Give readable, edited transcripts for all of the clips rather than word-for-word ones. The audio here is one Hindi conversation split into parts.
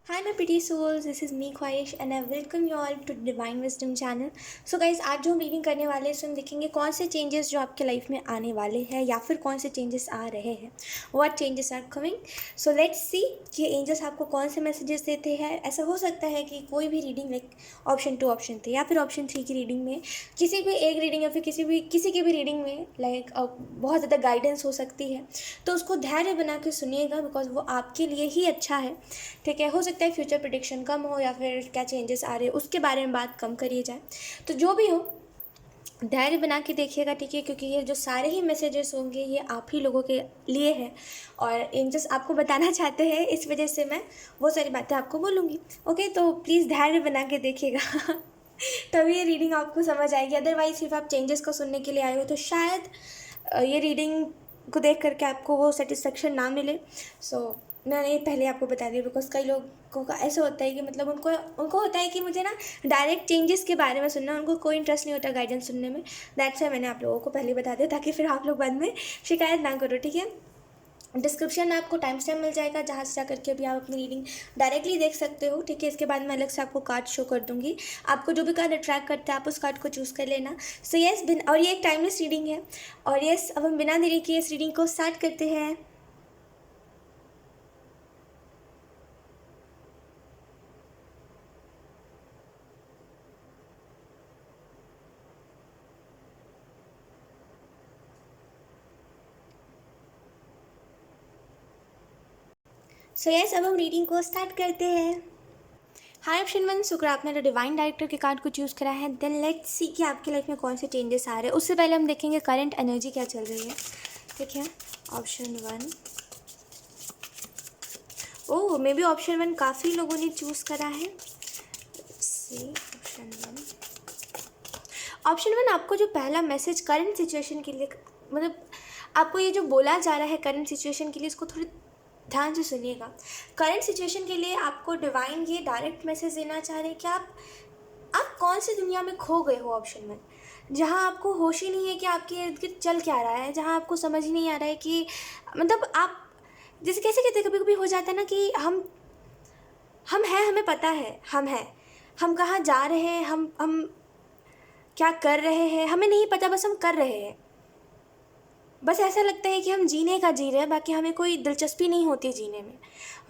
Hi my pretty souls, this is me Khwahish and I welcome you all to Divine Wisdom channel. So guys, आज जो हम रीडिंग करने वाले हैं उसमें हम देखेंगे कौन से चेंजेस जो आपके लाइफ में आने वाले हैं या फिर कौन से चेंजेस आ रहे हैं. What changes are coming? So let's see कि एंजल्स आपको कौन से मैसेजेस देते हैं. ऐसा हो सकता है कि कोई भी रीडिंग लाइक ऑप्शन 2 ऑप्शन 3 या फिर ऑप्शन 3 की रीडिंग में किसी भी एक रीडिंग या फिर किसी की भी रीडिंग में लाइक बहुत ज़्यादा गाइडेंस हो सकती है. तो उसको धैर्य बना के सुनिएगा बिकॉज वो आपके लिए ही अच्छा है. ठीक है, हो सकता है फ्यूचर प्रेडिक्शन कम हो या फिर क्या चेंजेस आ रहे हैं उसके बारे में बात कम करिए जाए. तो जो भी हो धैर्य बना के देखिएगा. ठीक है, क्योंकि ये जो सारे ही मैसेजेस होंगे ये आप ही लोगों के लिए हैं और एंजल्स आपको बताना चाहते हैं, इस वजह से मैं वो सारी बातें आपको बोलूँगी. ओके, तो प्लीज़ धैर्य बना के देखिएगा तभी ये रीडिंग आपको समझ आएगी. अदरवाइज सिर्फ आप चेंजेस को सुनने के लिए आए हो तो शायद ये रीडिंग को देख करके आपको वो सेटिस्फेक्शन ना मिले. सो मैंने ये पहले आपको बता दिया बिकॉज कई लोगों का ऐसा होता है कि मतलब उनको होता है कि मुझे ना डायरेक्ट चेंजेस के बारे में सुनना, उनको कोई इंटरेस्ट नहीं होता गाइडेंस सुनने में. दैट्स वाई मैंने आप लोगों को पहले बता दिया ताकि फिर आप लोग बाद में शिकायत ना करो. ठीक है, डिस्क्रिप्शन में आपको टाइम स्टैम्प मिल जाएगा जहाँ से जा करके अभी आप अपनी रीडिंग डायरेक्टली देख सकते हो. ठीक है, इसके बाद मैं अलग से आपको कार्ड शो कर दूँगी. आपको जो भी कार्ड अट्रैक्ट करता है आप उस कार्ड को चूज़ कर लेना. सो येस, और ये एक टाइमलेस रीडिंग है. और येस, अब हम बिना देरी किए इस रीडिंग को स्टार्ट करते हैं. सो येस, अब हम रीडिंग को स्टार्ट करते हैं. हाय ऑप्शन 1, शुक्र आपने तो डिवाइन डायरेक्टर के कार्ड को चूज़ करा है. देन लेट्स सी कि आपकी लाइफ में कौन से चेंजेस आ रहे हैं. उससे पहले हम देखेंगे करंट एनर्जी क्या चल रही है. ठीक है, option 1. Oh, may be option 1 काफ़ी लोगों ने चूज़ करा है. सी ऑप्शन 1 आपको जो पहला मैसेज करंट सिचुएशन के लिए, मतलब आपको ये जो बोला जा रहा है करंट सिचुएशन के लिए, इसको थोड़ी ध्यान से सुनिएगा. करंट सिचुएशन के लिए आपको डिवाइन ये डायरेक्ट मैसेज देना चाह रहे हैं कि आप कौन सी दुनिया में खो गए हो. ऑप्शन 1 जहाँ आपको होश ही नहीं है कि आपके इर्द गिर्द चल क्या रहा है, जहाँ आपको समझ ही नहीं आ रहा है कि मतलब आप जैसे कैसे कहते कभी कभी हो जाता है ना कि हम हैं, हमें पता है हम हैं, हम कहाँ जा रहे हैं, हम क्या कर रहे हैं हमें नहीं पता, बस हम कर रहे हैं. बस ऐसा लगता है कि हम जीने का जी रहे हैं, बाकी हमें कोई दिलचस्पी नहीं होती जीने में.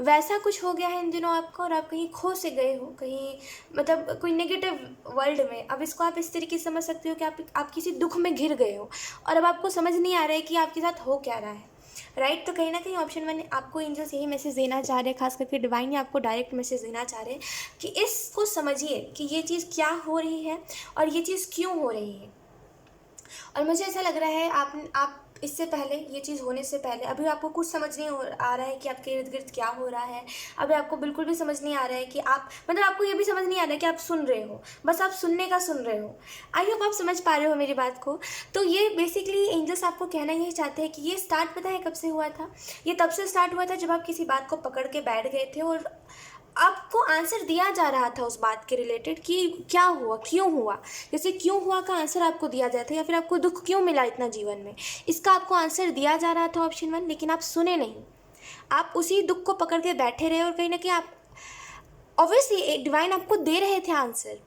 वैसा कुछ हो गया है इन दिनों आपको और आप कहीं खो से गए हो, कहीं मतलब कोई नेगेटिव वर्ल्ड में. अब इसको आप इस तरीके से समझ सकते हो कि आप किसी दुख में घिर गए हो और अब आपको समझ नहीं आ रहा है कि आपके साथ हो क्या रहा है. राइट, तो कहीं ना कहीं ऑप्शन 1 आपको एंजल्स यही मैसेज देना चाह रहे हैं, खास करके डिवाइन ही आपको डायरेक्ट मैसेज देना चाह रहे हैं कि इसको समझिए कि ये चीज़ क्या हो रही है और ये चीज़ क्यों हो रही है. और मुझे ऐसा लग रहा है आप इससे पहले, ये चीज़ होने से पहले अभी आपको कुछ समझ नहीं आ रहा है कि आपके इर्द गिर्द क्या हो रहा है. अभी आपको बिल्कुल भी समझ नहीं आ रहा है कि आप मतलब आपको ये भी समझ नहीं आ रहा है कि आप सुन रहे हो, बस आप सुनने का सुन रहे हो. आई होप आप समझ पा रहे हो मेरी बात को. तो ये बेसिकली एंजल्स आपको कहना यही चाहते हैं कि ये स्टार्ट पता है कब से हुआ था. ये तब से स्टार्ट हुआ था जब आप किसी बात को पकड़ के बैठ गए थे और आपको आंसर दिया जा रहा था उस बात के रिलेटेड कि क्या हुआ, क्यों हुआ. जैसे क्यों हुआ का आंसर आपको दिया जाता है या फिर आपको दुख क्यों मिला इतना जीवन में, इसका आपको आंसर दिया जा रहा था ऑप्शन 1, लेकिन आप सुने नहीं. आप उसी दुख को पकड़ के बैठे रहे और कहीं ना कहीं आप ऑब्वियसली एक डिवाइन आपको दे रहे थे आंसर.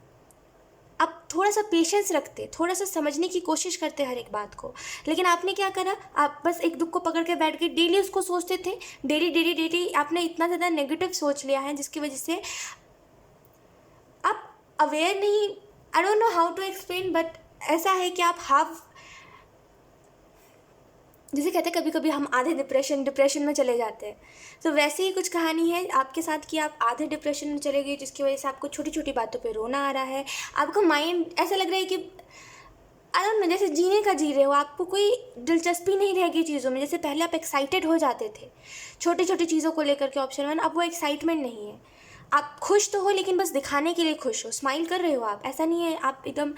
आप थोड़ा सा पेशेंस रखते, थोड़ा सा समझने की कोशिश करते हर एक बात को, लेकिन आपने क्या करा, आप बस एक दुख को पकड़ के बैठ गए. डेली उसको सोचते थे, डेली डेली डेली आपने इतना ज़्यादा नेगेटिव सोच लिया है जिसकी वजह से आप अवेयर नहीं. I don't know how to explain, but ऐसा है कि आप हाफ, जैसे कहते हैं कभी कभी हम आधे डिप्रेशन में चले जाते हैं. तो वैसे ही कुछ कहानी है आपके साथ कि आप आधे डिप्रेशन में चले गए जिसकी वजह से आपको छोटी छोटी बातों पे रोना आ रहा है. आपका माइंड ऐसा लग रहा है कि आई डोंट नो, जैसे जीने का जी रहे हो, आपको कोई दिलचस्पी नहीं रहेगी चीज़ों में. जैसे पहले आप एक्साइटेड हो जाते थे छोटी छोटी चीज़ों को लेकर के ऑप्शन 1, अब वो एक्साइटमेंट नहीं है. आप खुश तो हो लेकिन बस दिखाने के लिए खुश हो, स्माइल कर रहे हो आप, ऐसा नहीं है आप एकदम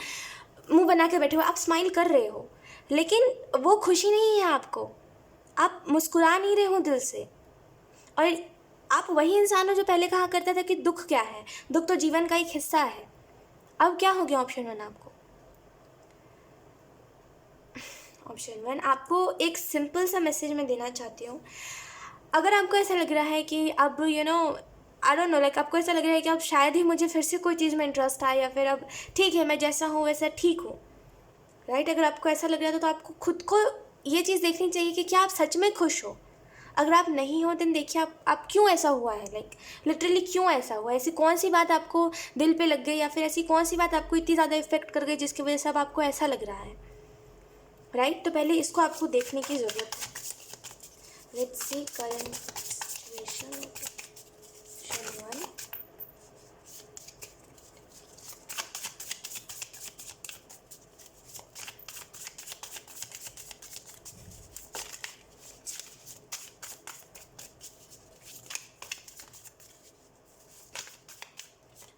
मुंह बना के बैठे हो, आप स्माइल कर रहे हो लेकिन वो खुशी नहीं है आपको, आप मुस्कुरा नहीं रहे हो दिल से. और आप वही इंसान हो जो पहले कहा करता था कि दुख क्या है, दुख तो जीवन का एक हिस्सा है. अब क्या हो गया ऑप्शन 1 आपको. ऑप्शन 1 आपको एक सिंपल सा मैसेज मैं देना चाहती हूँ. अगर आपको ऐसा लग रहा है कि अब आई डोंट नो, लाइक आपको ऐसा लग रहा है कि अब शायद ही मुझे फिर से कोई चीज़ में इंटरेस्ट आए, या फिर अब ठीक है मैं जैसा हूँ वैसा ठीक हूँ, राइट। अगर आपको ऐसा लग रहा है तो आपको खुद को ये चीज़ देखनी चाहिए कि क्या आप सच में खुश हो। अगर आप नहीं हो देन देखिए आप क्यों ऐसा हुआ है, लाइक लिटरली क्यों ऐसा हुआ है, ऐसी कौन सी बात आपको दिल पे लग गई, या फिर ऐसी कौन सी बात आपको इतनी ज़्यादा इफेक्ट कर गई जिसकी वजह से अब आपको ऐसा लग रहा है, राइट। तो पहले इसको आपको देखने की ज़रूरत है। Let's C current situation one.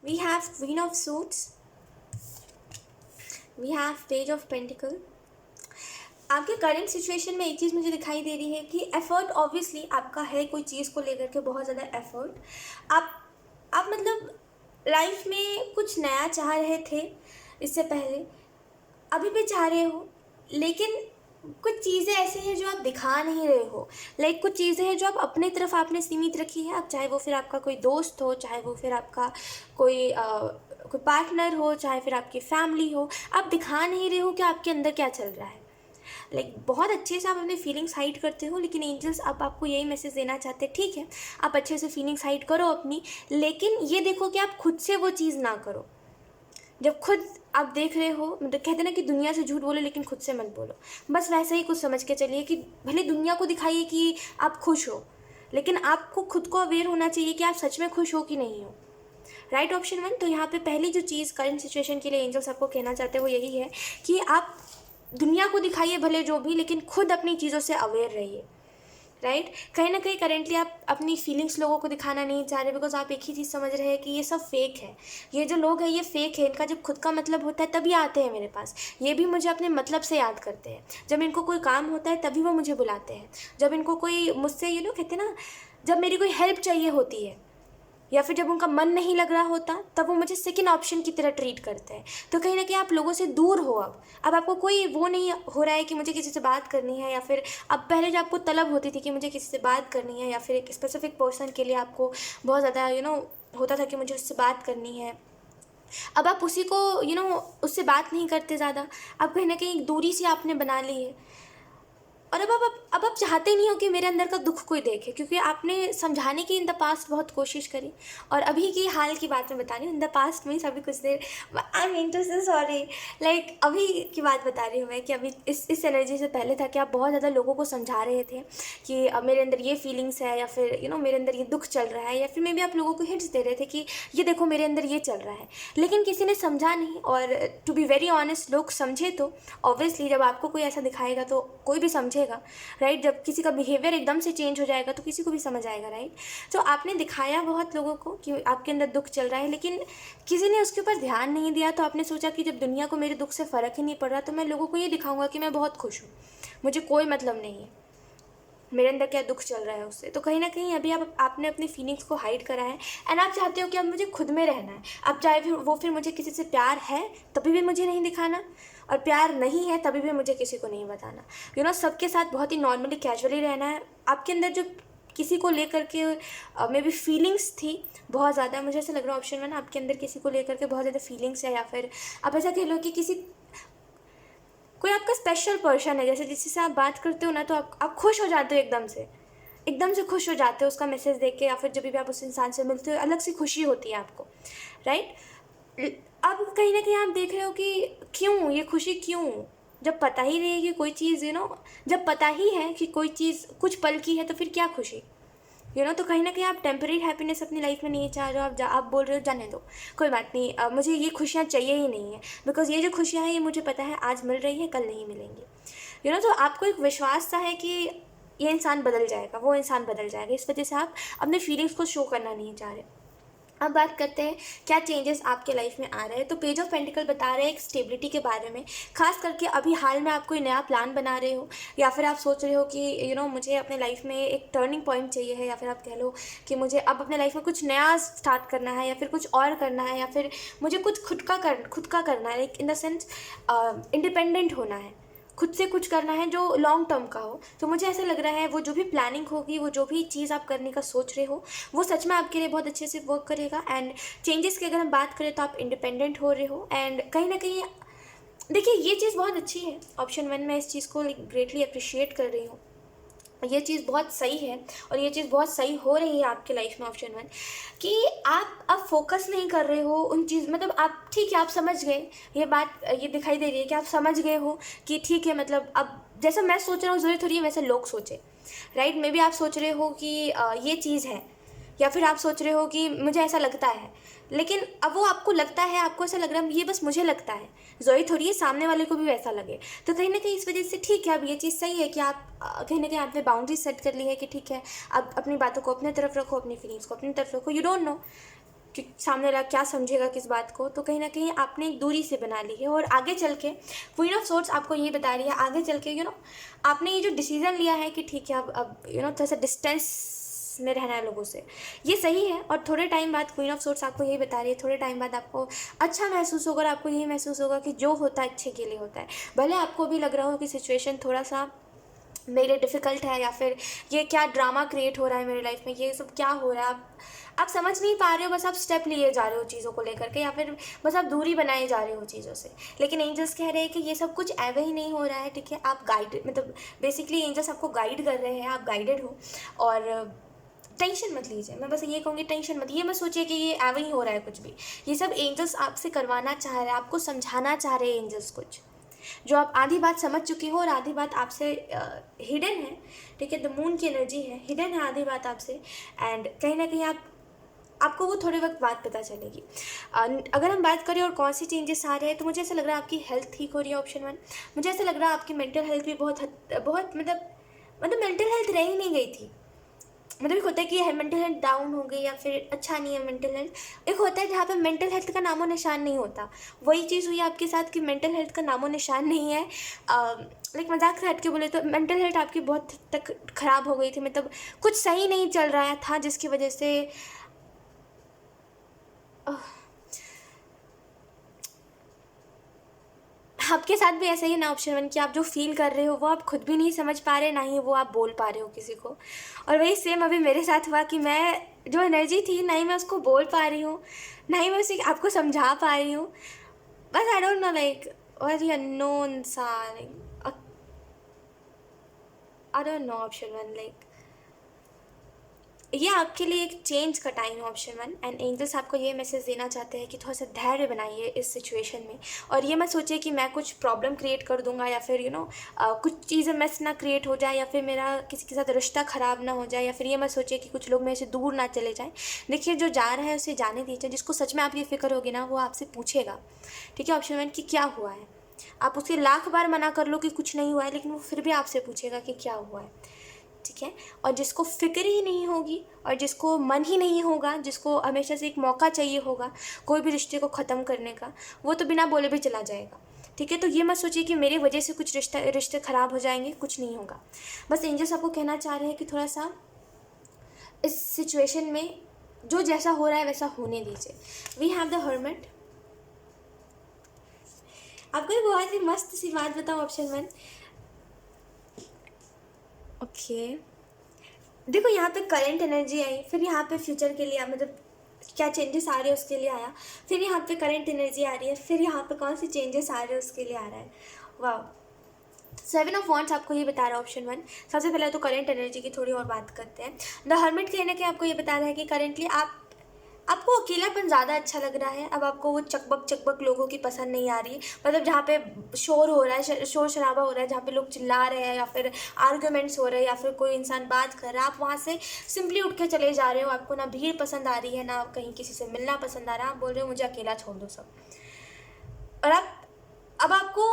We have Queen of Swords, we have Page of Pentacle। आपके करंट सिचुएशन में एक चीज़ मुझे दिखाई दे रही है कि एफर्ट ऑब्वियसली आपका है, कोई चीज़ को लेकर के बहुत ज़्यादा एफर्ट। आप मतलब लाइफ में कुछ नया चाह रहे थे इससे पहले, अभी भी चाह रहे हो, लेकिन कुछ चीज़ें ऐसी हैं जो आप दिखा नहीं रहे हो। लाइक कुछ चीज़ें हैं जो आप अपने तरफ आपने सीमित रखी है। अब चाहे वो फिर आपका कोई दोस्त हो, चाहे वो फिर आपका कोई पार्टनर हो, चाहे फिर आपकी फैमिली हो, आप दिखा नहीं रहे हो कि आपके अंदर क्या चल रहा है। लाइक बहुत अच्छे से आप अपने फीलिंग्स हाइड करते हो, लेकिन एंजल्स अब आपको यही मैसेज देना चाहते हैं, ठीक है आप अच्छे से फीलिंग्स हाइड करो अपनी, लेकिन ये देखो कि आप खुद से वो चीज़ ना करो। जब खुद आप देख रहे हो, मतलब कहते ना कि दुनिया से झूठ बोलो लेकिन खुद से मत बोलो, बस वैसे ही कुछ समझ के चलिए कि भले दुनिया को दिखाइए कि आप खुश हो, लेकिन आपको खुद को अवेयर होना चाहिए कि आप सच में खुश हो कि नहीं हो, राइट। Option one. तो यहाँ पे पहली जो चीज़ करंट सिचुएशन के लिए एंजल्स आपको कहना चाहते हैं वो यही है कि आप दुनिया को दिखाइए भले जो भी, लेकिन खुद अपनी चीज़ों से अवेयर रहिए, राइट। कहीं ना कहीं करेंटली आप अपनी फीलिंग्स लोगों को दिखाना नहीं चाह रहे, बिकॉज आप एक ही चीज़ समझ रहे हैं कि ये सब फेक है, ये जो लोग हैं ये फेक है, इनका जब खुद का मतलब होता है तभी आते हैं मेरे पास, ये भी मुझे अपने मतलब से याद करते हैं, जब इनको कोई काम होता है तभी वो मुझे बुलाते हैं, जब इनको कोई मुझसे कहते ना, जब मेरी कोई हेल्प चाहिए होती है, या फिर जब उनका मन नहीं लग रहा होता तब वो मुझे सेकंड ऑप्शन की तरह ट्रीट करते हैं। तो कहीं ना कहीं आप लोगों से दूर हो, अब आपको कोई वो नहीं हो रहा है कि मुझे किसी से बात करनी है, या फिर अब पहले जो आपको तलब होती थी कि मुझे किसी से बात करनी है, या फिर एक स्पेसिफिक पर्सन के लिए आपको बहुत ज़्यादा होता था कि मुझे उससे बात करनी है, अब आप उसी को उससे बात नहीं करते ज़्यादा, अब कहीं ना कहीं एक दूरी सी आपने बना ली है। और अब आप चाहते नहीं हो कि मेरे अंदर का दुख कोई देखे, क्योंकि आपने समझाने की इन द पास्ट बहुत कोशिश करी, और अभी की हाल की बात मैं बता रही हूँ, इन द पास्ट में अभी कुछ देर, आई मीन टू से सॉरी, लाइक अभी की बात बता रही हूँ मैं, कि अभी इस एनर्जी से पहले था कि आप बहुत ज़्यादा लोगों को समझा रहे थे कि अब मेरे अंदर ये फीलिंग्स है, या फिर मेरे अंदर ये दुख चल रहा है, या फिर मे भी आप लोगों को हिंट्स दे रहे थे कि ये देखो मेरे अंदर ये चल रहा है, लेकिन किसी ने समझा नहीं। और टू बी वेरी ऑनेस्ट, लोग समझे तो ऑब्वियसली जब आपको कोई ऐसा दिखाएगा तो कोई भी समझेगा, राइट। जब किसी का बिहेवियर एकदम से चेंज हो जाएगा तो किसी को भी समझ आएगा, राइट। तो आपने दिखाया बहुत लोगों को कि आपके अंदर दुख चल रहा है, लेकिन किसी ने उसके ऊपर ध्यान नहीं दिया, तो आपने सोचा कि जब दुनिया को मेरे दुख से फ़र्क ही नहीं पड़ रहा तो मैं लोगों को ये दिखाऊंगा कि मैं बहुत खुश हूँ, मुझे कोई मतलब नहीं है मेरे अंदर क्या दुख चल रहा है उससे। तो कहीं ना कहीं अभी आपने अपनी फीलिंग्स को हाइड करा है, एंड आप चाहते हो कि अब मुझे खुद में रहना है। अब चाहे फिर मुझे किसी से प्यार है तभी भी मुझे नहीं दिखाना, और प्यार नहीं है तभी भी मुझे किसी को नहीं बताना। सबके साथ बहुत ही नॉर्मली कैजुअली रहना है। आपके अंदर जो किसी को लेकर के मे बी फीलिंग्स थी बहुत ज़्यादा, मुझे ऐसा लग रहा है ऑप्शन वन, आपके अंदर किसी को लेकर के बहुत ज़्यादा फीलिंग्स है, या फिर आप ऐसा कह लो कि कोई आपका स्पेशल पर्सन है, जैसे जिससे आप बात करते हो ना तो आप खुश हो जाते हो, एकदम से खुश हो जाते हो उसका मैसेज देख के, या फिर जब भी आप उस इंसान से मिलते हो अलग से खुशी होती है आपको, राइट। अब कहीं ना कहीं आप देख रहे हो कि क्यों ये खुशी, क्यों, जब पता ही नहीं है कि कोई चीज़ जब पता ही है कि कोई चीज़ कुछ पल की है तो फिर क्या खुशी, तो कहीं ना कहीं आप टेम्परेरी हैप्पीनेस अपनी लाइफ में नहीं चाह रहे हो। आप बोल रहे हो जाने दो, कोई बात नहीं, मुझे ये खुशियाँ चाहिए ही नहीं है, बिकॉज ये जो खुशियाँ हैं ये मुझे पता है आज मिल रही है कल नहीं मिलेंगी। तो आपको एक विश्वास सा है कि ये इंसान बदल जाएगा, वो इंसान बदल जाएगा, इस वजह से आप अपने फीलिंग्स को शो करना नहीं चाह रहे। अब बात करते हैं क्या चेंजेस आपके लाइफ में आ रहे हैं। तो पेज ऑफ पेंटिकल बता रहे हैं एक स्टेबिलिटी के बारे में, खास करके अभी हाल में आप कोई नया प्लान बना रहे हो, या फिर आप सोच रहे हो कि मुझे अपने लाइफ में एक टर्निंग पॉइंट चाहिए है, या फिर आप कह लो कि मुझे अब अपने लाइफ में कुछ नया स्टार्ट करना है, या फिर कुछ और करना है, या फिर मुझे कुछ खुद का करना है, like in the sense independent होना है, खुद से कुछ करना है जो लॉन्ग टर्म का हो। तो मुझे ऐसा लग रहा है वो जो भी प्लानिंग होगी, वो जो भी चीज़ आप करने का सोच रहे हो, वो सच में आपके लिए बहुत अच्छे से वर्क करेगा। एंड चेंजेस की अगर हम बात करें तो आप इंडिपेंडेंट हो रहे हो, एंड कहीं ना कहीं देखिए ये चीज़ बहुत अच्छी है। ऑप्शन 1 में इस चीज़ को ग्रेटली अप्रिशिएट कर रही हूँ। ये चीज़ बहुत सही है और ये चीज़ बहुत सही हो रही है आपके लाइफ में ऑप्शन 1, कि आप अब फोकस नहीं कर रहे हो उन चीज़, मतलब आप ठीक है, आप समझ गए ये बात, ये दिखाई दे रही है कि आप समझ गए हो कि ठीक है, मतलब अब जैसा मैं सोच रहा हूँ ज़रूरी थोड़ी है वैसे लोग सोचे, राइट। मे बी आप सोच रहे हो कि ये चीज़ है, या फिर आप सोच रहे हो कि मुझे ऐसा लगता है, लेकिन अब वो आपको लगता है, आपको ऐसा लग रहा है ये बस मुझे लगता है, ज़रूरी थोड़ी है सामने वाले को भी वैसा लगे। तो कहीं ना कहीं इस वजह से ठीक है, अब ये चीज़ सही है कि आप कहीं ना कहीं आपने बाउंड्री सेट कर ली है कि ठीक है, अब अपनी बातों को अपने तरफ रखो, अपनी फीलिंग्स को अपनी तरफ रखो। यू डोंट नो कि सामने वाला क्या समझेगा किस बात को, तो कहीं ना कहीं आपने एक दूरी से बना ली है। और आगे चल के क्वीन ऑफ सोर्ड्स आपको ये बता रही है, आगे चल के आपने ये जो डिसीज़न लिया है कि ठीक है अब थोड़ा सा डिस्टेंस में रहना है लोगों से, ये सही है। और थोड़े टाइम बाद क्वीन ऑफ सोर्ड्स आपको यही बता रही है, थोड़े टाइम बाद आपको अच्छा महसूस होगा और आपको यही महसूस होगा कि जो होता है अच्छे के लिए होता है। भले आपको भी लग रहा हो कि सिचुएशन थोड़ा सा मेरे लिए डिफ़िकल्ट है, या फिर ये क्या ड्रामा क्रिएट हो रहा है मेरी लाइफ में, ये सब क्या हो रहा है, आप समझ नहीं पा रहे हो, बस आप स्टेप लिए जा रहे हो चीज़ों को लेकर के, या फिर बस आप दूरी बनाए जा रहे हो चीज़ों से। लेकिन एंजल्स कह रहे हैं कि ये सब कुछ एवे ही नहीं हो रहा है, ठीक है। आप गाइड, मतलब बेसिकली एंजल्स आपको गाइड कर रहे हैं, आप गाइडेड हो। और टेंशन मत लीजिए, मैं बस ये कहूँगी टेंशन मत, ये मत सोचिए कि ये एवे ही हो रहा है कुछ भी। ये सब एंजल्स आपसे करवाना चाह रहे हैं, आपको समझाना चाह रहे हैं एंजल्स कुछ, जो आप आधी बात समझ चुके हो और आधी बात आपसे हिडन है, ठीक है। द मून की एनर्जी है, हिडन है आधी बात आपसे, एंड कहीं ना कहीं आपको वो थोड़े वक्त बाद पता चलेगी। अगर हम बात करें और कौन सी चेंजेस आ रहे हैं, तो मुझे ऐसा लग रहा है आपकी हेल्थ ठीक हो रही है ऑप्शन 1। मुझे ऐसा लग रहा है आपकी मेंटल हेल्थ भी बहुत मतलब मेंटल हेल्थ रह ही नहीं गई थी। मतलब एक होता है कि मेंटल हेल्थ डाउन हो गई या फिर अच्छा नहीं है मेंटल हेल्थ, एक होता है जहाँ पे मेंटल हेल्थ का नामो निशान नहीं होता। वही चीज़ हुई आपके साथ कि मेंटल हेल्थ का नामो निशान नहीं है। लाइक मजाक से हट के बोले तो मेंटल हेल्थ आपकी बहुत तक ख़राब हो गई थी, मतलब कुछ सही नहीं चल रहा था, जिसकी वजह से आपके साथ भी ऐसा ही ना ऑप्शन 1, कि आप जो फील कर रहे हो वो आप खुद भी नहीं समझ पा रहे, ना ही वो आप बोल पा रहे हो किसी को। और वही सेम अभी मेरे साथ हुआ कि मैं जो एनर्जी थी, ना ही मैं उसको बोल पा रही हूँ, ना ही मैं उसे आपको समझा पा रही हूँ। बस I don't know, like very unknown सा, like I don't know option 1, like ये आपके लिए एक चेंज का टाइम है ऑप्शन 1। एंड एंजल्स आपको ये मैसेज देना चाहते हैं कि थोड़ा सा धैर्य बनाइए इस सिचुएशन में, और ये मत सोचिए कि मैं कुछ प्रॉब्लम क्रिएट कर दूंगा, या फिर कुछ चीज़ें मिस ना क्रिएट हो जाए, या फिर मेरा किसी के साथ रिश्ता ख़राब ना हो जाए, या फिर ये मत सोचिए कि कुछ लोग मेरे से दूर ना चले जाएँ। देखिए जो जा रहा है उसे जाने दीजिए, जिसको सच में आपकी फ़िक्र होगी ना वो आपसे पूछेगा, ठीक है ऑप्शन 1, कि क्या हुआ है। आप उसके लाख बार मना कर लो कि कुछ नहीं हुआ है, लेकिन वो फिर भी आपसे पूछेगा कि क्या हुआ है, ठीक है। और जिसको फिक्र ही नहीं होगी और जिसको मन ही नहीं होगा, जिसको हमेशा से एक मौका चाहिए होगा कोई भी रिश्ते को ख़त्म करने का, वो तो बिना बोले भी चला जाएगा, ठीक है। तो ये मत सोचिए कि मेरी वजह से कुछ रिश्ते ख़राब हो जाएंगे, कुछ नहीं होगा। बस एंजल्स आपको कहना चाह रहे हैं कि थोड़ा सा इस सिचुएशन में जो जैसा हो रहा है वैसा होने दीजिए। We have the hermit. आपको एक बहुत ही मस्त सी बात बताऊँ ऑप्शन 1, ओके देखो यहाँ पे करंट एनर्जी आई, फिर यहाँ पे फ्यूचर के लिए मतलब क्या चेंजेस आ रहे हैं उसके लिए आया, फिर यहाँ पे करंट एनर्जी आ रही है, फिर यहाँ पे कौन सी चेंजेस आ रहे हैं उसके लिए आ रहा है। वाह, 7 ऑफ वॉन्ड्स आपको ये बता रहा है ऑप्शन 1। सबसे पहले तो करंट एनर्जी की थोड़ी और बात करते हैं। द हर्मिट कहने के आपको ये बता रहा है कि करेंटली आपको अकेलापन ज़्यादा अच्छा लग रहा है। अब आपको वो चकबक लोगों की पसंद नहीं आ रही, मतलब जहाँ पे शोर हो रहा है, शोर शराबा हो रहा है, जहाँ पे लोग चिल्ला रहे हैं या फिर आर्ग्यूमेंट्स हो रहे हैं या फिर कोई इंसान बात कर रहा है, आप वहाँ से सिंपली उठ के चले जा रहे हो। आपको ना भीड़ पसंद आ रही है, ना कहीं किसी से मिलना पसंद आ रहा है, आप बोल रहे हो मुझे अकेला छोड़ दो सब। और अब आपको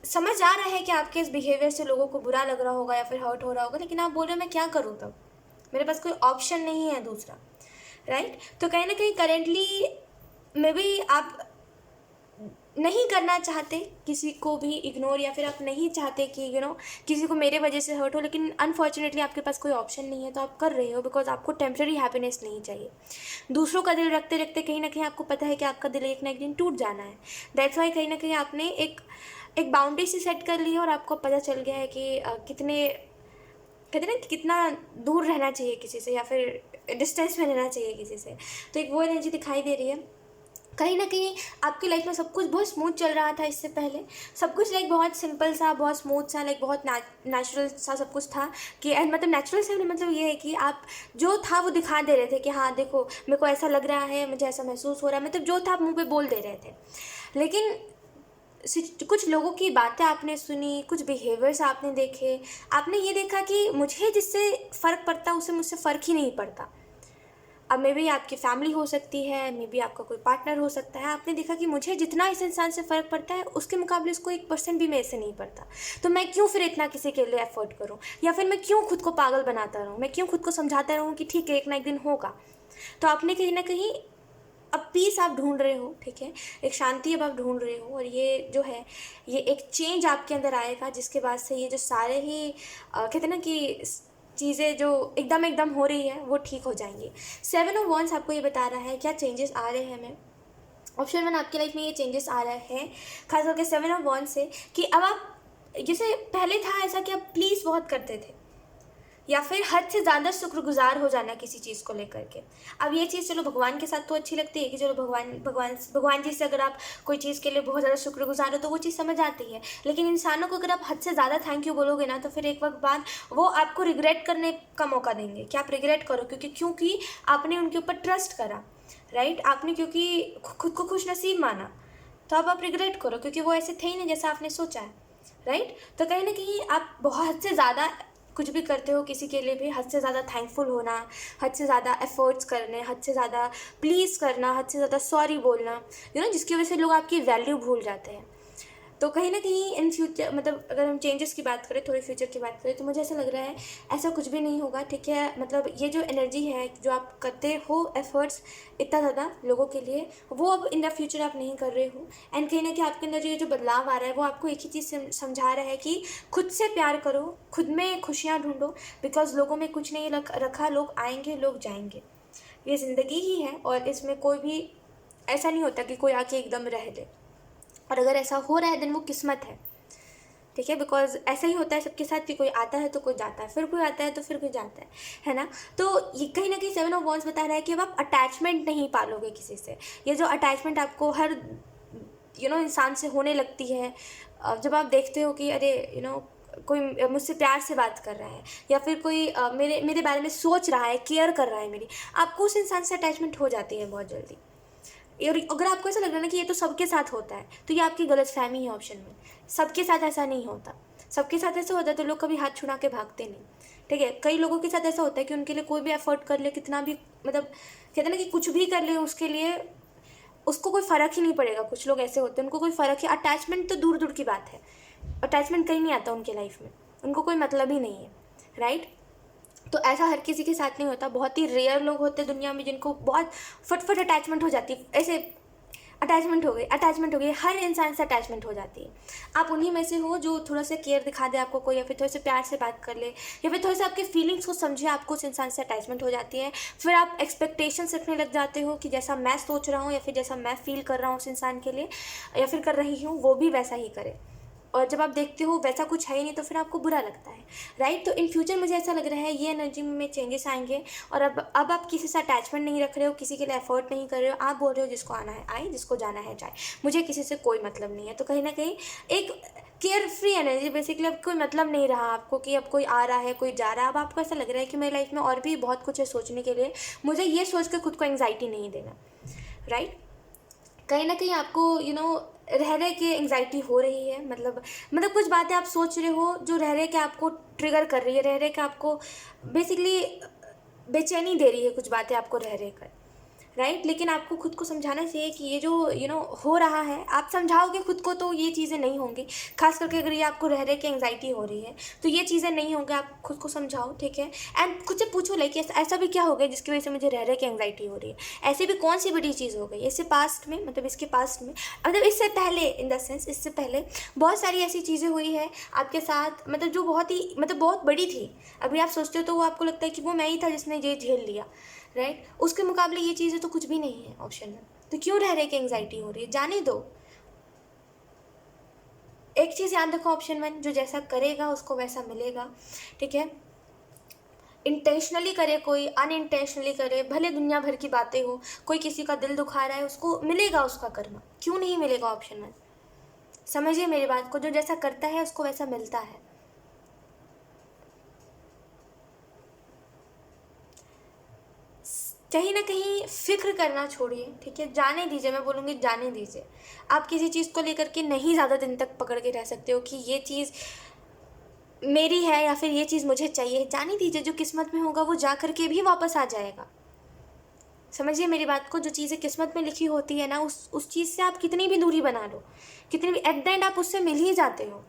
समझ आ रहा है कि आपके इस बिहेवियर से लोगों को बुरा लग रहा होगा या फिर हर्ट हो रहा होगा, लेकिन आप बोल रहे हो मैं क्या करूँ, तब मेरे पास कोई ऑप्शन नहीं है दूसरा, राइट। तो कहीं ना कहीं करेंटली मे बी आप नहीं करना चाहते किसी को भी इग्नोर, या फिर आप नहीं चाहते कि किसी को मेरे वजह से हर्ट हो, लेकिन अनफॉर्चुनेटली आपके पास कोई ऑप्शन नहीं है तो आप कर रहे हो, बिकॉज आपको टेम्प्रेरी हैप्पीनेस नहीं चाहिए। दूसरों का दिल रखते रखते कहीं ना कहीं आपको पता है कि आपका दिल एक ना एक दिन टूट जाना है। दैट्स वाई कहीं ना कहीं आपने एक बाउंड्री सी सेट कर ली है और आपको पता चल गया है कि कहते हैं ना कि कितना दूर रहना चाहिए किसी से या फिर डिस्टेंस में रहना चाहिए किसी से। तो एक वो एनर्जी दिखाई दे रही है। कहीं ना कहीं आपकी लाइफ में सब कुछ बहुत स्मूथ चल रहा था इससे पहले, सब कुछ लाइक बहुत सिंपल सा, बहुत स्मूथ सा, लाइक बहुत नेचुरल सा सब कुछ था कि मतलब नेचुरल से मतलब ये है कि आप जो था वो दिखा दे रहे थे कि हाँ देखो मेरे को ऐसा लग रहा है, मुझे ऐसा महसूस हो रहा है, मतलब जो था आप मुंह पे बोल दे रहे थे। लेकिन कुछ लोगों की बातें आपने सुनी, कुछ बिहेवियर्स आपने देखे, आपने ये देखा कि मुझे जिससे फ़र्क पड़ता उसे मुझसे फ़र्क ही नहीं पड़ता। अब मे बी आपकी फैमिली हो सकती है, मे बी आपका कोई पार्टनर हो सकता है, आपने देखा कि मुझे जितना इस इंसान से फ़र्क पड़ता है उसके मुकाबले उसको 1% भी मेरे से नहीं पड़ता, तो मैं क्यों फिर इतना किसी के लिए एफर्ट करूँ, या फिर मैं क्यों खुद को पागल बनाता रहूँ, मैं क्यों खुद को समझाता रहूँ कि ठीक है एक ना एक दिन होगा। तो आपने कहीं ना कहीं अब पीस आप ढूंढ रहे हो, ठीक है, एक शांति अब आप ढूंढ रहे हो, और ये जो है ये एक चेंज आपके अंदर आएगा जिसके बाद से ये जो सारे ही कहते हैं ना कि चीज़ें जो एकदम एकदम हो रही है वो ठीक हो जाएंगी। 7 ऑफ वॉन्ड्स आपको ये बता रहा है क्या चेंजेस आ रहे हैं हमें। ऑप्शन 1 आपकी लाइफ में ये चेंजेस आ रहे हैं खास करके 7 ऑफ वॉन्ड्स से, कि अब आप जैसे पहले था ऐसा कि आप प्लीज़ बहुत करते थे या फिर हद से ज़्यादा शुक्रगुजार हो जाना किसी चीज़ को लेकर के। अब ये चीज़ चलो भगवान के साथ तो अच्छी लगती है कि चलो भगवान जी से अगर आप कोई चीज़ के लिए बहुत ज़्यादा शुक्रगुजार हो तो वो चीज़ समझ आती है। लेकिन इंसानों को अगर आप हद से ज़्यादा थैंक यू बोलोगे ना तो फिर एक वक्त बाद वो आपको रिग्रेट करने का मौका देंगे कि आप रिग्रेट करो, क्योंकि आपने उनके ऊपर ट्रस्ट करा, राइट, आपने क्योंकि खुद को खुश नसीब माना, तो अब आप रिग्रेट करो क्योंकि वो ऐसे थे ही नहीं जैसा आपने सोचा है, राइट। तो कहीं ना कहीं आप बहुत से ज़्यादा कुछ भी करते हो किसी के लिए भी हद से ज़्यादा थैंकफुल होना, हद से ज़्यादा एफर्ट्स करने, हद से ज़्यादा प्लीज़ करना, हद से ज़्यादा सॉरी बोलना, जिसकी वजह से लोग आपकी वैल्यू भूल जाते हैं। तो कहीं ना कहीं इन फ्यूचर मतलब अगर हम चेंजेस की बात करें, थोड़ी फ्यूचर की बात करें, तो मुझे ऐसा लग रहा है ऐसा कुछ भी नहीं होगा, ठीक है। मतलब ये जो एनर्जी है जो आप करते हो एफर्ट्स इतना ज़्यादा लोगों के लिए, वो अब इन द फ्यूचर आप नहीं कर रहे हो। एंड कहीं ना कहीं आपके अंदर जो बदलाव आ रहा है वो आपको एक ही चीज़ समझा रहा है कि खुद से प्यार करो, खुद में खुशियाँ ढूंढो, बिकॉज लोगों में कुछ नहीं रखा, लोग आएंगे लोग जाएंगे, ये ज़िंदगी ही है और इसमें कोई भी ऐसा नहीं होता कि कोई आके एकदम रह ले, और अगर ऐसा हो रहा है देन वो किस्मत है, ठीक है। बिकॉज ऐसा ही होता है सबके साथ कि कोई आता है तो कोई जाता है, फिर कोई आता है तो फिर कोई जाता है ना। तो ये कहीं ना कहीं 7 ऑफ वॉन्ड्स बता रहा है कि अब आप अटैचमेंट नहीं पालोगे किसी से। ये जो अटैचमेंट आपको हर इंसान से होने लगती है, जब आप देखते हो कि अरे कोई मुझसे प्यार से बात कर रहा है या फिर कोई मेरे बारे में सोच रहा है, केयर कर रहा है मेरी, आपको उस इंसान से अटैचमेंट हो जाती है बहुत जल्दी। और अगर आपको ऐसा लग रहा है ना कि ये तो सबके साथ होता है, तो ये आपकी गलतफहमी है ऑप्शन में। सबके साथ ऐसा नहीं होता। सबके साथ ऐसा होता है तो लोग कभी हाथ छुड़ा के भागते नहीं, ठीक है। कई लोगों के साथ ऐसा होता है कि उनके लिए कोई भी एफर्ट कर ले, कितना भी मतलब कहते हैं ना कि कुछ भी कर ले उसके लिए उसको कोई फ़र्क ही नहीं पड़ेगा। कुछ लोग ऐसे होते हैं उनको कोई फ़र्क ही, अटैचमेंट तो दूर दूर की बात है, अटैचमेंट कहीं नहीं आता उनके लाइफ में, उनको कोई मतलब ही नहीं है, राइट। तो ऐसा हर किसी के साथ नहीं होता, बहुत ही रेयर लोग होते हैं दुनिया में जिनको बहुत फटफट अटैचमेंट हो जाती है, ऐसे अटैचमेंट हो गई, हर इंसान से अटैचमेंट हो जाती है। आप उन्हीं में से हो जो थोड़ा सा केयर दिखा दे आपको कोई, या फिर थोड़े से प्यार से बात कर ले, या फिर थोड़े से आपके फीलिंग्स को समझे, आपको उस इंसान से अटैचमेंट हो जाती है। फिर आप एक्सपेक्टेशंस रखने लग जाते हो कि जैसा मैं सोच रहा हूँ या फिर जैसा मैं फील कर रहा हूँ उस इंसान के लिए या फिर कर रही हूँ वो भी वैसा ही करे, और जब आप देखते हो वैसा कुछ है ही नहीं तो फिर आपको बुरा लगता है, राइट। तो इन फ्यूचर मुझे ऐसा लग रहा है ये एनर्जी में चेंजेस आएंगे, और अब आप किसी से अटैचमेंट नहीं रख रहे हो, किसी के लिए एफर्ट नहीं कर रहे हो, आप बोल रहे हो जिसको आना है आए, जिसको जाना है जाए, मुझे किसी से कोई मतलब नहीं है। तो कहीं ना कहीं एक केयर फ्री एनर्जी, बेसिकली अब कोई मतलब नहीं रहा आपको कि अब कोई आ रहा है कोई जा रहा है। अब आपको ऐसा लग रहा है कि मेरी लाइफ में और भी बहुत कुछ है सोचने के लिए, मुझे ये सोच कर खुद को एंग्जाइटी नहीं देना, राइट। कहीं ना कहीं आपको रह रहे के एंग्जाइटी हो रही है, मतलब कुछ बातें आप सोच रहे हो जो रह रहे के आपको ट्रिगर कर रही है, रह रहे के आपको बेसिकली बेचैनी दे रही है, कुछ बातें आपको रह रहे कर, राइट। लेकिन आपको खुद को समझाना चाहिए कि ये जो हो रहा है, आप समझाओगे खुद को तो ये चीज़ें नहीं होंगी। खास करके अगर ये आपको रह रहे कि एंग्जाइटी हो रही है तो ये चीज़ें नहीं होंगी, आप खुद को समझाओ, ठीक है। एंड खुद से पूछो लाइक ऐसा भी क्या हो गया जिसकी वजह से मुझे रह रहे कि एंग्जाइटी हो रही है, ऐसी भी कौन सी बड़ी चीज़ हो गई इससे पास्ट में, मतलब इसके पास्ट में, मतलब इससे पहले, इन द सेंस इससे पहले बहुत सारी ऐसी चीज़ें हुई है आपके साथ, मतलब जो बहुत ही बहुत बड़ी थी। अभी आप सोचते हो तो वो आपको लगता है कि वो मैं ही था जिसने ये झेल लिया, राइट। उसके मुकाबले ये चीज़ें तो कुछ भी नहीं है ऑप्शन में, तो क्यों रह रहे कि एंग्जाइटी हो रही है, जाने दो। एक चीज़ याद रखो ऑप्शन 1, जो जैसा करेगा उसको वैसा मिलेगा, ठीक है। इंटेंशनली करे कोई, अनइंटेंशनली करे, भले दुनिया भर की बातें हो, कोई किसी का दिल दुखा रहा है, उसको मिलेगा उसका कर्म, क्यों नहीं मिलेगा ऑप्शन 1। समझिए मेरी बात को, जो जैसा करता है उसको वैसा मिलता है। कहीं ना कहीं फिक्र करना छोड़िए, ठीक है, जाने दीजिए, मैं बोलूँगी जाने दीजिए। आप किसी चीज़ को लेकर के नहीं ज़्यादा दिन तक पकड़ के रह सकते हो कि ये चीज़ मेरी है या फिर ये चीज़ मुझे चाहिए। जाने दीजिए, जो किस्मत में होगा वो जा कर के भी वापस आ जाएगा। समझिए मेरी बात को, जो चीज़ें किस्मत में लिखी होती है ना, उस चीज़ से आप कितनी भी दूरी बना लो, कितनी भी, एट द एंड आप उससे मिल ही जाते हो,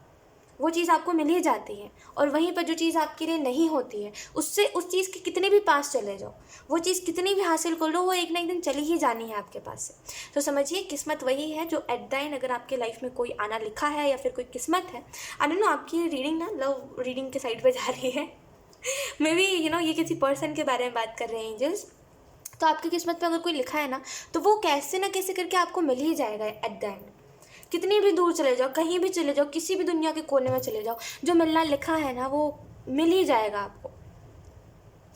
वो चीज़ आपको मिल ही जाती है। और वहीं पर जो चीज़ आपके लिए नहीं होती है, उससे उस चीज़ के कितने भी पास चले जाओ, वो चीज़ कितनी भी हासिल कर लो, वो एक ना एक दिन चली ही जानी है आपके पास से। तो समझिए किस्मत वही है जो एट द एंड, अगर आपके लाइफ में कोई आना लिखा है या फिर कोई किस्मत है, आई डोंट नो, आपकी रीडिंग ना लव रीडिंग के साइड पर जा रही है। मे बी ये किसी पर्सन के बारे में बात कर रहे हैं एंजल्स। तो आपकी किस्मत में अगर कोई लिखा है ना, तो वो कैसे ना कैसे करके आपको मिल ही जाएगा एट द एंड। कितनी भी दूर चले जाओ, कहीं भी चले जाओ, किसी भी दुनिया के कोने में चले जाओ, जो मिलना लिखा है ना वो मिल ही जाएगा आपको।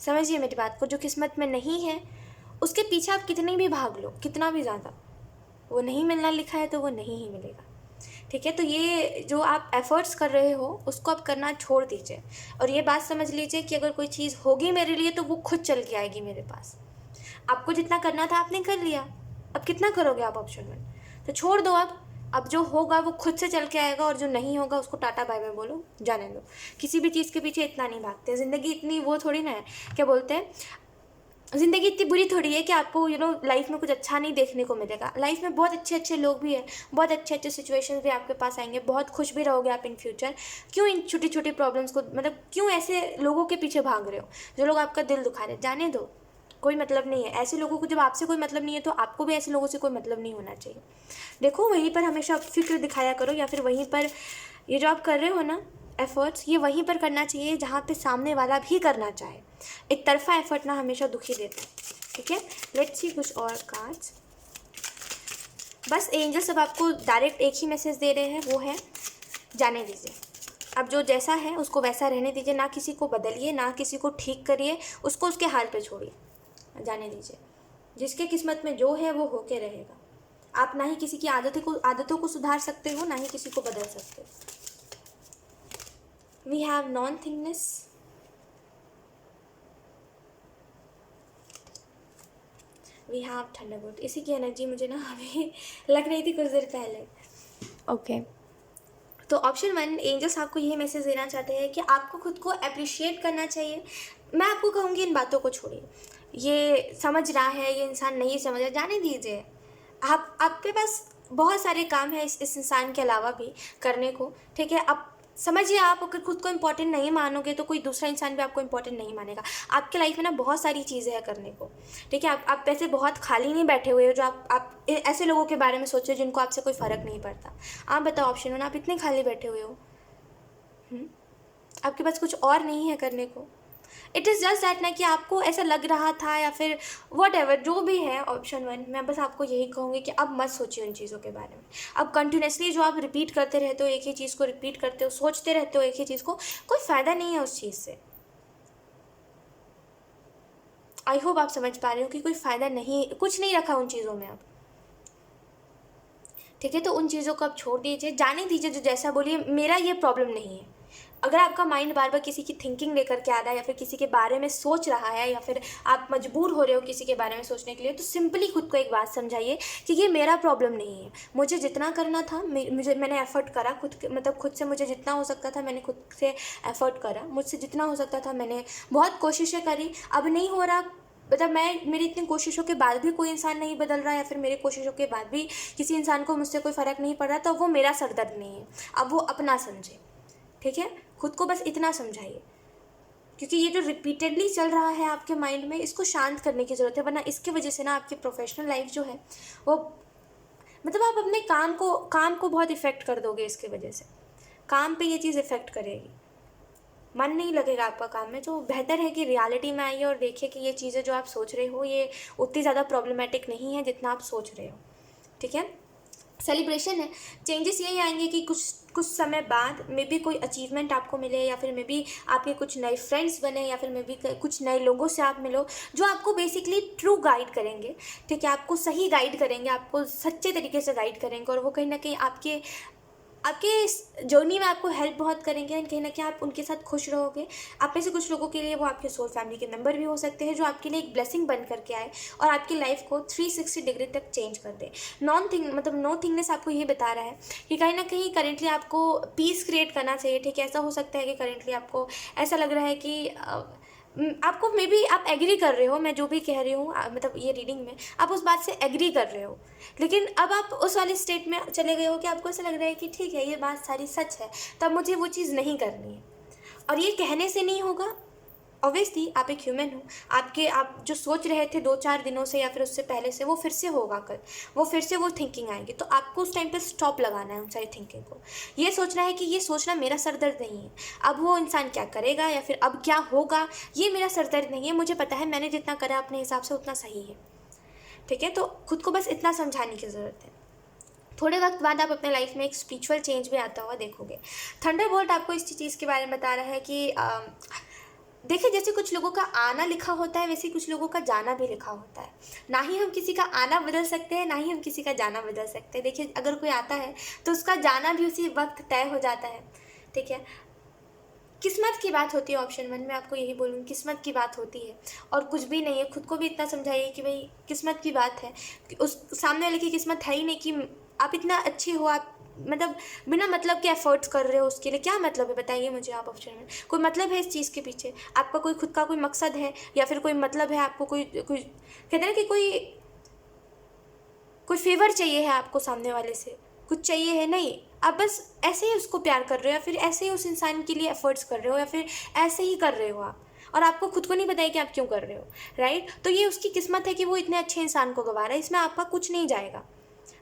समझिए मेरी बात को, जो किस्मत में नहीं है उसके पीछे आप कितनी भी भाग लो, कितना भी ज़्यादा, वो नहीं मिलना लिखा है तो वो नहीं ही मिलेगा, ठीक है। तो ये जो आप एफ़र्ट्स कर रहे हो उसको आप करना छोड़ दीजिए, और ये बात समझ लीजिए कि अगर कोई चीज़ होगी मेरे लिए तो वो खुद चल के आएगी मेरे पास। आपको जितना करना था आपने कर लिया, अब कितना करोगे आप ऑप्शन 1, तो छोड़ दो। अब जो होगा वो खुद से चल के आएगा, और जो नहीं होगा उसको टाटा बाय बाय बोलो, जाने दो। किसी भी चीज़ के पीछे इतना नहीं भागते, ज़िंदगी इतनी वो थोड़ी ना है, क्या बोलते हैं, ज़िंदगी इतनी बुरी थोड़ी है कि आपको लाइफ में कुछ अच्छा नहीं देखने को मिलेगा। लाइफ में बहुत अच्छे अच्छे लोग भी हैं, बहुत अच्छे अच्छे सिचुएशंस भी आपके पास आएंगे, बहुत खुश भी रहोगे आप इन फ्यूचर। क्यों इन छोटी छोटी प्रॉब्लम्स को, मतलब क्यों ऐसे लोगों के पीछे भाग रहे हो जो लोग आपका दिल दुखा रहे हैं? जाने दो, कोई मतलब नहीं है ऐसे लोगों को। जब आपसे कोई मतलब नहीं है तो आपको भी ऐसे लोगों से कोई मतलब नहीं होना चाहिए। देखो, वहीं पर हमेशा फिक्र दिखाया करो, या फिर वहीं पर ये जो आप कर रहे हो ना एफ़र्ट्स, ये वहीं पर करना चाहिए जहाँ पे सामने वाला भी करना चाहे। एक तरफा एफ़र्ट ना हमेशा दुखी देता है, ठीक है। लेट्स सी कुछ और कार्ड्स। बस एंजल सब आपको डायरेक्ट एक ही मैसेज दे रहे हैं, वो है जाने दीजिए। अब जो जैसा है उसको वैसा रहने दीजिए, ना किसी को बदलिए, ना किसी को ठीक करिए, उसको उसके हाल पे छोड़िए, जाने दीजिए। जिसके किस्मत में जो है वो होके रहेगा। आप ना ही किसी की आदतों को सुधार सकते हो, ना ही किसी को बदल सकते हो। We have non thingness, we have thunderbolt. इसी की एनर्जी मुझे ना अभी लग रही थी कुछ देर पहले। ओके, तो ऑप्शन 1, एंजल्स आपको यही मैसेज देना चाहते हैं कि आपको खुद को अप्रिशिएट करना चाहिए। मैं आपको कहूँगी इन बातों को छोड़िए, ये समझ रहा है, ये इंसान नहीं समझ रहा, जाने दीजिए। आपके पास बहुत सारे काम है इस इंसान के अलावा भी करने को, ठीक है। अब समझिए, आप अगर खुद को इम्पोर्टेंट नहीं मानोगे तो कोई दूसरा इंसान भी आपको इम्पोर्टेंट नहीं मानेगा। आपके लाइफ में ना बहुत सारी चीज़ें हैं करने को, ठीक है। आप ऐसे बहुत खाली नहीं बैठे हुए हो जो आप ऐसे लोगों के बारे में सोचो जिनको आपसे कोई फ़र्क नहीं पड़ता। आप बताओ ऑप्शन 1, आप इतने खाली बैठे हुए हो, आपके पास कुछ और नहीं है करने को। इट इज़ जस्ट दैट ना कि आपको ऐसा लग रहा था, या फिर वट एवर जो भी है ऑप्शन 1, मैं बस आपको यही कहूँगी कि अब मत सोचिए उन चीज़ों के बारे में। अब कंटिन्यूसली जो आप रिपीट करते रहते हो, एक ही चीज़ को रिपीट करते हो, सोचते रहते हो एक ही चीज़ को, कोई फ़ायदा नहीं है उस चीज़ से। आई होप आप समझ पा रहे हो कि कोई फ़ायदा नहीं, कुछ नहीं रखा उन चीज़ों में अब, ठीक है। तो उन चीज़ों को आप छोड़ दीजिए, जाने दीजिए। जो जैसा बोलिए, मेरा ये प्रॉब्लम नहीं है। अगर आपका माइंड बार बार किसी की थिंकिंग लेकर के आ रहा है, या फिर किसी के बारे में सोच रहा है, या फिर आप मजबूर हो रहे हो किसी के बारे में सोचने के लिए, तो सिंपली खुद को एक बात समझाइए कि ये मेरा प्रॉब्लम नहीं है। मुझे जितना करना था, मैंने एफर्ट करा खुद से मुझे जितना हो सकता था मैंने खुद से एफर्ट करा, मुझसे जितना हो सकता था मैंने बहुत कोशिशें करी। अब नहीं हो रहा, मतलब मेरी इतनी कोशिशों के बाद भी कोई इंसान नहीं बदल रहा, या फिर मेरी कोशिशों के बाद भी किसी इंसान को मुझसे कोई फ़र्क नहीं पड़ रहा, तो वो मेरा सरदर्द नहीं है। अब वो अपना समझे, ठीक है। खुद को बस इतना समझाइए, क्योंकि ये जो रिपीटेडली चल रहा है आपके माइंड में, इसको शांत करने की ज़रूरत है। वरना इसकी वजह से ना आपकी प्रोफेशनल लाइफ जो है वो, मतलब आप अपने काम को बहुत इफ़ेक्ट कर दोगे। इसकी वजह से काम पे ये चीज़ इफ़ेक्ट करेगी, मन नहीं लगेगा आपका काम में। तो बेहतर है कि रियलिटी में आइए और देखिए कि ये चीज़ें जो आप सोच रहे हो ये उतनी ज़्यादा प्रॉब्लमेटिक नहीं है जितना आप सोच रहे हो, ठीक है। सेलिब्रेशन है। चेंजेस यही आएंगे कि कुछ कुछ समय बाद मे बी कोई अचीवमेंट आपको मिले, या फिर मे बी आपके कुछ नए फ्रेंड्स बने, या फिर मे बी कुछ नए लोगों से आप मिलो जो आपको बेसिकली ट्रू गाइड करेंगे। ठीक है, आपको सही गाइड करेंगे, आपको सच्चे तरीके से गाइड करेंगे, और वो कहीं ना कहीं आपके आपके इस जर्नी में आपको हेल्प बहुत करेंगे, एंड कहीं ना कहीं आप उनके साथ खुश रहोगे। आप में से कुछ लोगों के लिए वो आपके सोल फैमिली के मेंबर भी हो सकते हैं, जो आपके लिए एक ब्लेसिंग बन करके आए और आपकी लाइफ को 360 डिग्री तक चेंज कर दे। नो थिंगनेस आपको ये बता रहा है कि कहीं ना कहीं करेंटली आपको पीस क्रिएट करना चाहिए। ठीक है, ऐसा हो सकता है कि करेंटली आपको ऐसा लग रहा है कि आपको मे बी आप एग्री कर रहे हो, मैं जो भी कह रही हूँ मतलब ये रीडिंग में आप उस बात से एग्री कर रहे हो, लेकिन अब आप उस वाले स्टेट में चले गए हो कि आपको ऐसा लग रहा है कि ठीक है ये बात सारी सच है, तब मुझे वो चीज़ नहीं करनी है। और ये कहने से नहीं होगा, ऑब्वियसली आप एक ह्यूमन हो, आप जो सोच रहे थे 2-4 दिनों से या फिर उससे पहले से, वो फिर से होगा कल, वो फिर से वो थिंकिंग आएगी, तो आपको उस टाइम पे स्टॉप लगाना है उन सारी थिंकिंग को। ये सोचना है कि ये सोचना मेरा सरदर्द नहीं है, अब वो इंसान क्या करेगा या फिर अब क्या होगा ये मेरा सरदर्द नहीं है, मुझे पता है मैंने जितना करा अपने हिसाब से उतना सही है। ठीक है, तो खुद को बस इतना समझाने की ज़रूरत है। थोड़े वक्त बाद आप अपने लाइफ में एक स्पिरिचुअल चेंज भी आता हुआ देखोगे। थंडरबोल्ट आपको इस चीज़ के बारे में बता रहा है कि देखिए, जैसे कुछ लोगों का आना लिखा होता है, वैसे कुछ लोगों का जाना भी लिखा होता है। ना ही हम किसी का आना बदल सकते हैं, ना ही हम किसी का जाना बदल सकते हैं। देखिए, अगर कोई आता है तो उसका जाना भी उसी वक्त तय हो जाता है। ठीक है, किस्मत की बात होती है। ऑप्शन 1 में आपको यही बोलूँगी, किस्मत की बात होती है और कुछ भी नहीं है। खुद को भी इतना समझाइए कि भाई किस्मत की बात है, कि उस सामने वाले की किस्मत है ही नहीं कि आप इतना अच्छे हो, आप मतलब बिना मतलब के एफर्ट्स कर रहे हो उसके लिए। क्या मतलब है बताइए मुझे आप। ऑप्शन में कोई मतलब है इस चीज़ के पीछे, आपका कोई खुद का कोई मकसद है, या फिर कोई मतलब है आपको, कोई कोई कहते हैं ना कि कोई फेवर चाहिए है आपको सामने वाले से, कुछ चाहिए है। नहीं, आप बस ऐसे ही उसको प्यार कर रहे हो, या फिर ऐसे ही उस इंसान के लिए एफर्ट्स कर रहे हो, या फिर ऐसे ही कर रहे हो आप, और आपको खुद को नहीं पता है कि आप क्यों कर रहे हो। राइट, तो ये उसकी किस्मत है कि वो इतने अच्छे इंसान को गवा रहा है। इसमें आपका कुछ नहीं जाएगा,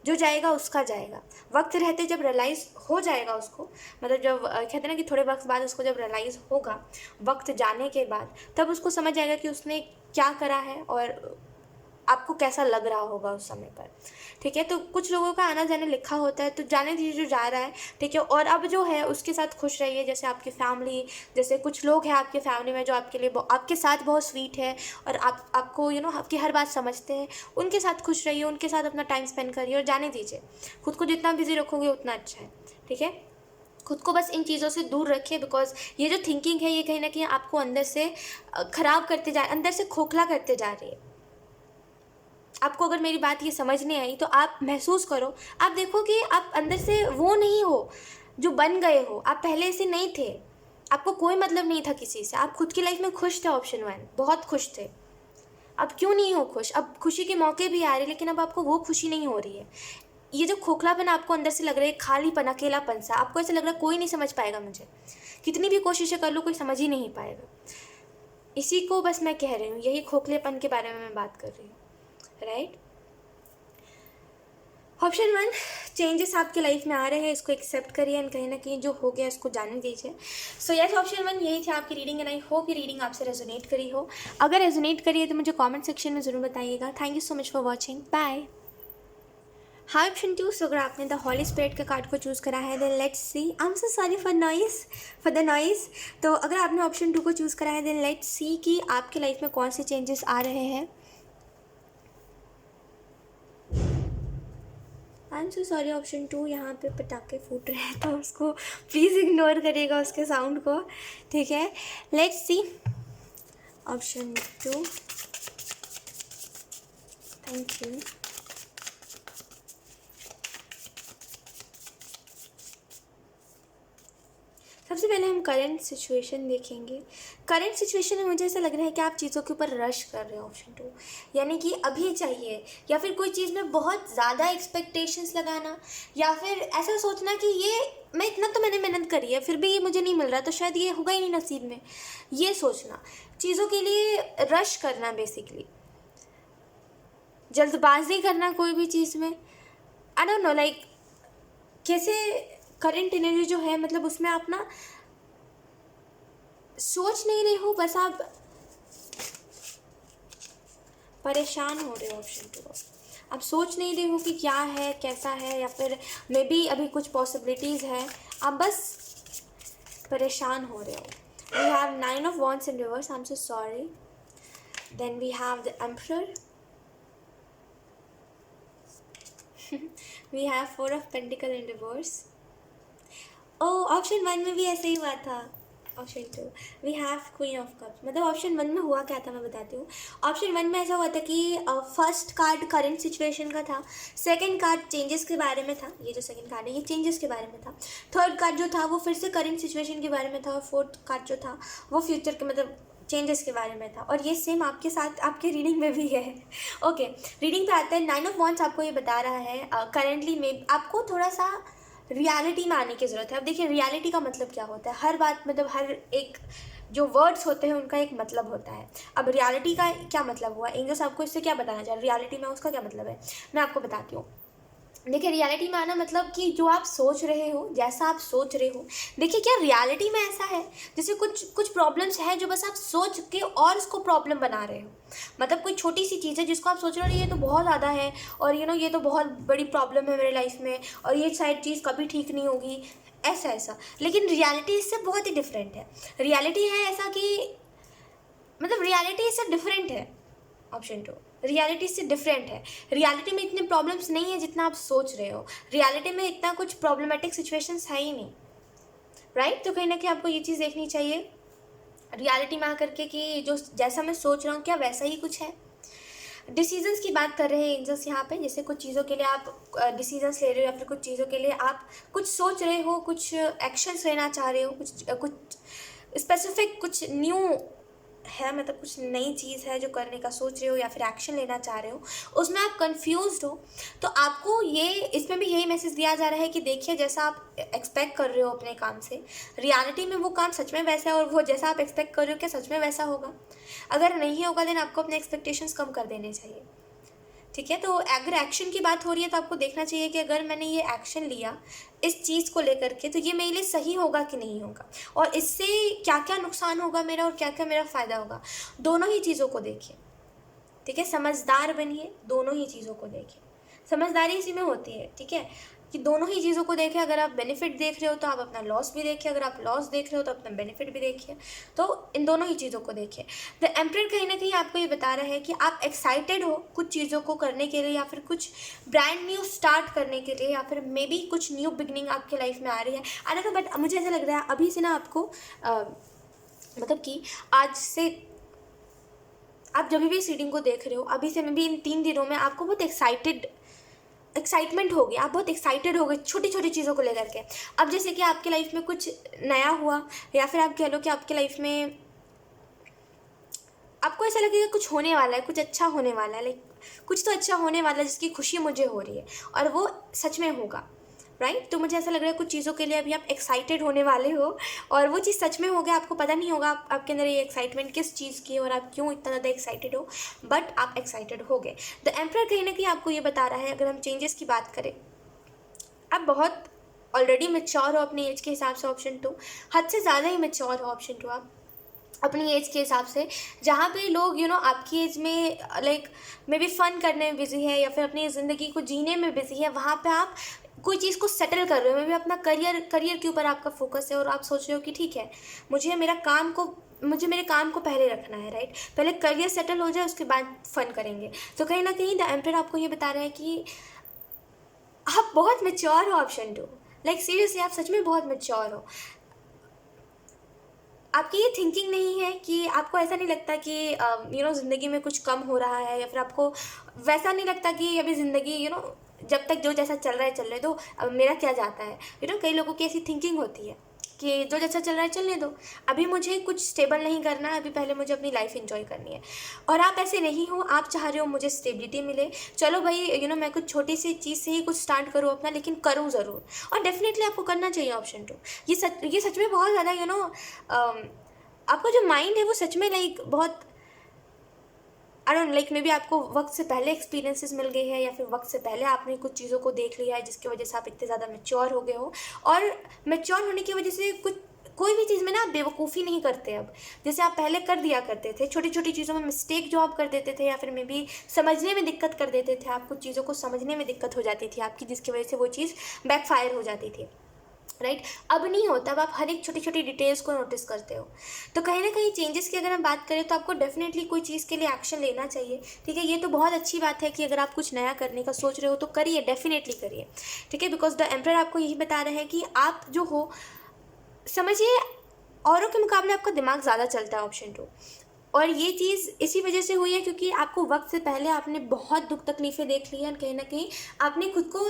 जो जाएगा उसका जाएगा। वक्त रहते जब रियलाइज़ हो जाएगा उसको, मतलब जब कहते हैं ना कि थोड़े वक्त बाद उसको जब रियलाइज़ होगा, वक्त जाने के बाद, तब उसको समझ आएगा कि उसने क्या करा है और आपको कैसा लग रहा होगा उस समय पर। ठीक है, तो कुछ लोगों का आना जाना लिखा होता है, तो जाने दीजिए जो जा रहा है। ठीक है, और अब जो है उसके साथ खुश रहिए। जैसे आपकी फैमिली, जैसे कुछ लोग हैं आपके फैमिली में जो आपके लिए आपके साथ बहुत स्वीट है, और आपको आपकी हर बात समझते हैं, उनके साथ खुश रहिए, उनके साथ अपना टाइम स्पेंड करिए और जाने दीजिए। खुद को जितना बिजी रखोगे उतना अच्छा है। ठीक है, खुद को बस इन चीज़ों से दूर रखिए, बिकॉज ये जो थिंकिंग है ये कहीं ना कहीं आपको अंदर से ख़राब करते अंदर से खोखला करते जा रही है। आपको अगर मेरी बात ये समझ नहीं आई तो आप महसूस करो, आप देखो कि आप अंदर से वो नहीं हो जो बन गए हो। आप पहले से नहीं थे, आपको कोई मतलब नहीं था किसी से, आप खुद की लाइफ में खुश थे। ऑप्शन 1 बहुत खुश थे। अब क्यों नहीं हो खुश? अब खुशी के मौके भी आ रहे, लेकिन अब आपको वो खुशी नहीं हो रही है। ये जो खोखलापन आपको अंदर से लग रहा है, खालीपन, अकेलापन सा, आपको ऐसा लग रहा है कोई नहीं समझ पाएगा मुझे, कितनी भी कोशिशें कर लो कोई समझ ही नहीं पाएगा। इसी को बस मैं कह रही हूँ, यही खोखलेपन के बारे में मैं बात कर रही हूँ। राइट, ऑप्शन 1, चेंजेस आपके लाइफ में आ रहे हैं, इसको एक्सेप्ट करिए, एंड कहीं ना कहीं जो हो गया उसको जाने दीजिए। सो यस, ऑप्शन 1 यही थी आपकी रीडिंग, एंड आई होप ये रीडिंग आपसे रेजोनेट करी हो। अगर रेजोनेट करी है तो मुझे कमेंट सेक्शन में ज़रूर बताइएगा। Thank you so much for watching, bye. हाँ, ऑप्शन 2, सो अगर आपने द हॉली स्पिरिट का कार्ड को चूज़ करा है, then let's see. I am so sorry for the noise. तो अगर आपने ऑप्शन 2 को चूज़ करा है, देन लेट्स सी कि आपके लाइफ में कौन से चेंजेस आ रहे हैं। आई एम सो सॉरी, ऑप्शन 2 यहाँ पे पटाखे फूट रहे हैं, तो उसको प्लीज़ इग्नोर करिएगा उसके साउंड को। ठीक है, let's see option 2। Thank you. सबसे पहले हम करंट सिचुएशन देखेंगे। करंट सिचुएशन में मुझे ऐसा लग रहा है कि आप चीज़ों के ऊपर रश कर रहे हो। ऑप्शन 2 यानी कि अभी चाहिए, या फिर कोई चीज़ में बहुत ज़्यादा एक्सपेक्टेशंस लगाना, या फिर ऐसा सोचना कि ये मैं इतना तो मैंने मेहनत करी है फिर भी ये मुझे नहीं मिल रहा, तो शायद ये होगा ही नहीं नसीब में। ये सोचना, चीज़ों के लिए रश करना, बेसिकली जल्दबाजी करना कोई भी चीज़ में। आई डोंट नो, लाइक कैसे करंट एनर्जी जो है, मतलब उसमें आप ना सोच नहीं रहे हो, बस आप परेशान हो रहे हो। ऑप्शन 2, आप सोच नहीं रहे हो कि क्या है, कैसा है, या फिर मे बी अभी कुछ पॉसिबिलिटीज़ है, आप बस परेशान हो रहे हो. We have 9 of Wands in reverse. I am so sorry. Then we have the emperor. We have 4 of Pentacle in reverse. Oh, option 1 में भी ऐसे ही हुआ था. Option 2 we have queen of cups. मतलब ऑप्शन 1 में हुआ क्या था मैं बताती हूँ. ऑप्शन 1 में ऐसा हुआ था कि फर्स्ट कार्ड करंट सिचुएशन का था, सेकंड कार्ड चेंजेस के बारे में था. ये जो सेकंड कार्ड है ये चेंजेस के बारे में था. थर्ड कार्ड जो था वो फिर से करंट सिचुएशन के बारे में था. और फोर्थ कार्ड जो था वो फ्यूचर के मतलब चेंजेस के बारे में था. और ये सेम आपके साथ आपके रीडिंग में भी है. ओके, रीडिंग पे आते हैं. 9 of Wands आपको ये बता रहा है करेंटली में आपको थोड़ा सा रियलिटी में आने की ज़रूरत है. अब देखिए रियलिटी का मतलब क्या होता है. हर बात मतलब हर एक जो वर्ड्स होते हैं उनका एक मतलब होता है. अब रियलिटी का क्या मतलब हुआ, एंजल्स आपको इससे क्या बताना चाह रहे हैं, रियलिटी में उसका क्या मतलब है, मैं आपको बताती हूँ. देखिए रियलिटी में आना मतलब कि जो आप सोच रहे हो, जैसा आप सोच रहे हो. देखिए क्या रियलिटी में ऐसा है जैसे कुछ प्रॉब्लम्स हैं जो बस आप सोच के और उसको प्रॉब्लम बना रहे हो. मतलब कोई छोटी सी चीज़ है जिसको आप सोच रहे हो ये तो बहुत ज़्यादा है, और ये तो बहुत बड़ी प्रॉब्लम है मेरे लाइफ में, और ये शायद चीज़ कभी ठीक नहीं होगी, ऐसा. लेकिन रियलिटी इससे बहुत ही डिफरेंट है. रियलिटी है ऐसा कि मतलब रियलिटी इससे डिफरेंट है. ऑप्शन 2 रियलिटी से डिफरेंट है. रियलिटी में इतने प्रॉब्लम्स नहीं है जितना आप सोच रहे हो. रियलिटी में इतना कुछ प्रॉब्लमेटिक सिचुएशंस है ही नहीं, राइट. तो कहीं ना कहीं आपको ये चीज़ देखनी चाहिए रियलिटी में आकर के कि जो जैसा मैं सोच रहा हूँ क्या वैसा ही कुछ है. डिसीजंस की बात कर रहे हैं एंजल्स यहाँ पे. जैसे कुछ चीज़ों के लिए आप डिसीजंस ले रहे हो, या फिर कुछ चीज़ों के लिए आप कुछ सोच रहे हो, कुछ एक्शंस लेना चाह रहे हो, कुछ स्पेसिफिक, कुछ न्यू है, मतलब कुछ नई चीज़ है जो करने का सोच रहे हो या फिर एक्शन लेना चाह रहे हो, उसमें आप कंफ्यूज्ड हो. तो आपको ये इसमें भी यही मैसेज दिया जा रहा है कि देखिए जैसा आप एक्सपेक्ट कर रहे हो अपने काम से, रियलिटी में वो काम सच में वैसा है, और वो जैसा आप एक्सपेक्ट कर रहे हो क्या सच में वैसा होगा. अगर नहीं होगा देन आपको अपने एक्सपेक्टेशंस कम कर देने चाहिए. ठीक है. तो अगर एक्शन की बात हो रही है तो आपको देखना चाहिए कि अगर मैंने ये एक्शन लिया इस चीज़ को लेकर के तो ये मेरे लिए सही होगा कि नहीं होगा, और इससे क्या क्या नुकसान होगा मेरा और क्या क्या मेरा फ़ायदा होगा. दोनों ही चीज़ों को देखिए. ठीक है. समझदार बनिए, दोनों ही चीज़ों को देखिए. समझदारी इसी में होती है. ठीक है, कि दोनों ही चीज़ों को देखें. अगर आप बेनिफिट देख रहे हो तो आप अपना लॉस भी देखिए, अगर आप लॉस देख रहे हो तो अपना बेनिफिट भी देखिए. तो इन दोनों ही चीज़ों को देखिए. द एम्परर कहीं ना कहीं आपको ये बता रहा है कि आप एक्साइटेड हो कुछ चीज़ों को करने के लिए, या फिर कुछ ब्रांड न्यू स्टार्ट करने के लिए, या फिर मे बी कुछ न्यू बिगनिंग आपके लाइफ में आ रही है. आई डोंट नो, बट मुझे ऐसा लग रहा है अभी से ना आपको मतलब कि आज से आप जब भी इस रीडिंग को देख रहे हो, अभी से मे बी इन 3 दिनों में आपको बहुत एक्साइटमेंट होगी. आप बहुत एक्साइटेड हो गए छोटी छोटी चीज़ों को लेकर के. अब जैसे कि आपके लाइफ में कुछ नया हुआ, या फिर आप कह लो कि आपके लाइफ में आपको ऐसा लगेगा कुछ होने वाला है, कुछ अच्छा होने वाला है, लाइक कुछ तो अच्छा होने वाला है जिसकी खुशी मुझे हो रही है, और वो सच में होगा, राइट. तो मुझे ऐसा लग रहा है कुछ चीज़ों के लिए अभी आप एक्साइटेड होने वाले हो, और वो चीज़ सच में हो गया. आपको पता नहीं होगा आपके अंदर ये एक्साइटमेंट किस चीज़ की है और आप क्यों इतना ज़्यादा एक्साइटेड हो, बट आप एक्साइटेड हो गए. द एम्परर कहीं ना कहीं आपको ये बता रहा है, अगर हम चेंजेस की बात करें, आप बहुत ऑलरेडी मैच्योर हो अपनी एज के हिसाब से. ऑप्शन 2 हद से ज़्यादा ही मैच्योर हो. ऑप्शन 2 आप अपनी एज के हिसाब से, जहाँ पे लोग आपकी एज में लाइक मे बी फ़न करने में बिज़ी है, या फिर अपनी ज़िंदगी को जीने में बिज़ी है, वहाँ पे आप कोई चीज़ को सेटल कर रहे हो. मे बी अपना करियर के ऊपर आपका फोकस है, और आप सोच रहे हो कि ठीक है मुझे मेरे काम को पहले रखना है, राइट. पहले करियर सेटल हो जाए, उसके बाद फ़न करेंगे. तो कहीं ना कहीं द एम्परर आपको ये बता रहा है कि आप बहुत मैच्योर हो. ऑप्शन 2 लाइक सीरियसली आप सच में बहुत मैच्योर हो. आपकी ये थिंकिंग नहीं है कि आपको ऐसा नहीं लगता कि ज़िंदगी में कुछ कम हो रहा है, या फिर आपको वैसा नहीं लगता कि अभी ज़िंदगी जब तक जो जैसा चल रहा है चलने दो, अब मेरा क्या जाता है. कई लोगों की ऐसी थिंकिंग होती है कि जो जैसा चल रहा है चलने दो, अभी मुझे कुछ स्टेबल नहीं करना है, अभी पहले मुझे अपनी लाइफ एंजॉय करनी है. और आप ऐसे नहीं हो. आप चाह रहे हो मुझे स्टेबिलिटी मिले, चलो भाई मैं कुछ छोटी सी चीज़ से ही कुछ स्टार्ट करूँ अपना, लेकिन करूँ ज़रूर, और डेफिनेटली आपको करना चाहिए. ऑप्शन 2 ये सच में बहुत ज़्यादा आपका जो माइंड है वो सच में लाइक बहुत I don't like may be आपको वक्त से पहले एक्सपीरियंसेस मिल गए हैं, या फिर वक्त से पहले आपने कुछ चीज़ों को देख लिया है जिसकी वजह से आप इतने ज़्यादा मैच्योर हो गए हो. और मैच्योर होने की वजह से कोई भी चीज़ में ना आप बेवकूफ़ी नहीं करते अब, जैसे आप पहले कर दिया करते थे। छोटी छोटी चीज़ों में मिस्टेक जो आप कर देते थे या फिर मे बी समझने में दिक्कत कर देते थे, आप कुछ चीज़ों को समझने में दिक्कत हो जाती थी आपकी, जिसकी वजह से वो चीज़ बैकफायर हो जाती थी, राइट। अब नहीं होता, अब आप हर एक छोटी छोटी डिटेल्स को नोटिस करते हो। तो कहीं ना कहीं चेंजेस की अगर हम बात करें तो आपको डेफिनेटली कोई चीज़ के लिए एक्शन लेना चाहिए, ठीक है। ये तो बहुत अच्छी बात है कि अगर आप कुछ नया करने का सोच रहे हो तो करिए, डेफिनेटली करिए, ठीक है। बिकॉज द एम्परर आपको यही बता रहे हैं कि आप जो हो, समझिए, औरों के मुकाबले आपका दिमाग ज़्यादा चलता है, ऑप्शन 2। और ये चीज़ इसी वजह से हुई है क्योंकि आपको वक्त से पहले आपने बहुत दुख तकलीफ़ें देख ली हैं, कहीं ना कहीं आपने खुद को,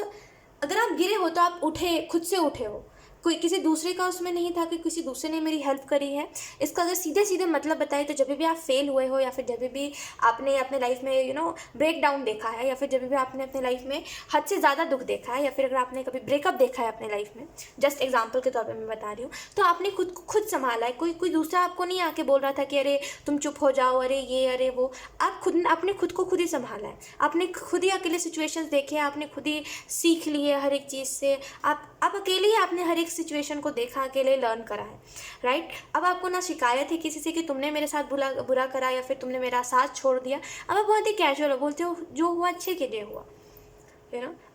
अगर आप गिरे हो तो आप उठे, खुद से उठे हो, कोई किसी दूसरे का उसमें नहीं था कि किसी दूसरे ने मेरी हेल्प करी है। इसका अगर सीधे सीधे मतलब बताए तो जब भी आप फेल हुए हो या फिर जब भी आपने अपने लाइफ में ब्रेक डाउन देखा है या फिर जब भी आपने अपने लाइफ में हद से ज़्यादा दुख देखा है या फिर अगर आपने कभी ब्रेकअप देखा है अपने लाइफ में, जस्ट एग्जाम्पल के तौर पर मैं बता रही हूँ, तो आपने खुद को खुद संभाला है। कोई दूसरा आपको नहीं आके बोल रहा था कि अरे तुम चुप हो जाओ, अरे ये अरे वो। आपने खुद को खुद ही संभाला है, आपने खुद ही अकेले सिचुएशंस देखे, आपने खुद ही सीख लिए हर एक चीज़ से। आप अकेले ही आपने हर एक सिचुएशन को देखा, अकेले लर्न करा है, राइट। अब आपको ना शिकायत है किसी से कि तुमने मेरे साथ बुरा करा या फिर तुमने मेरा साथ छोड़ दिया। अब आप बहुत ही कैजुअल हो, बोलते हो जो हुआ अच्छे के लिए हुआ,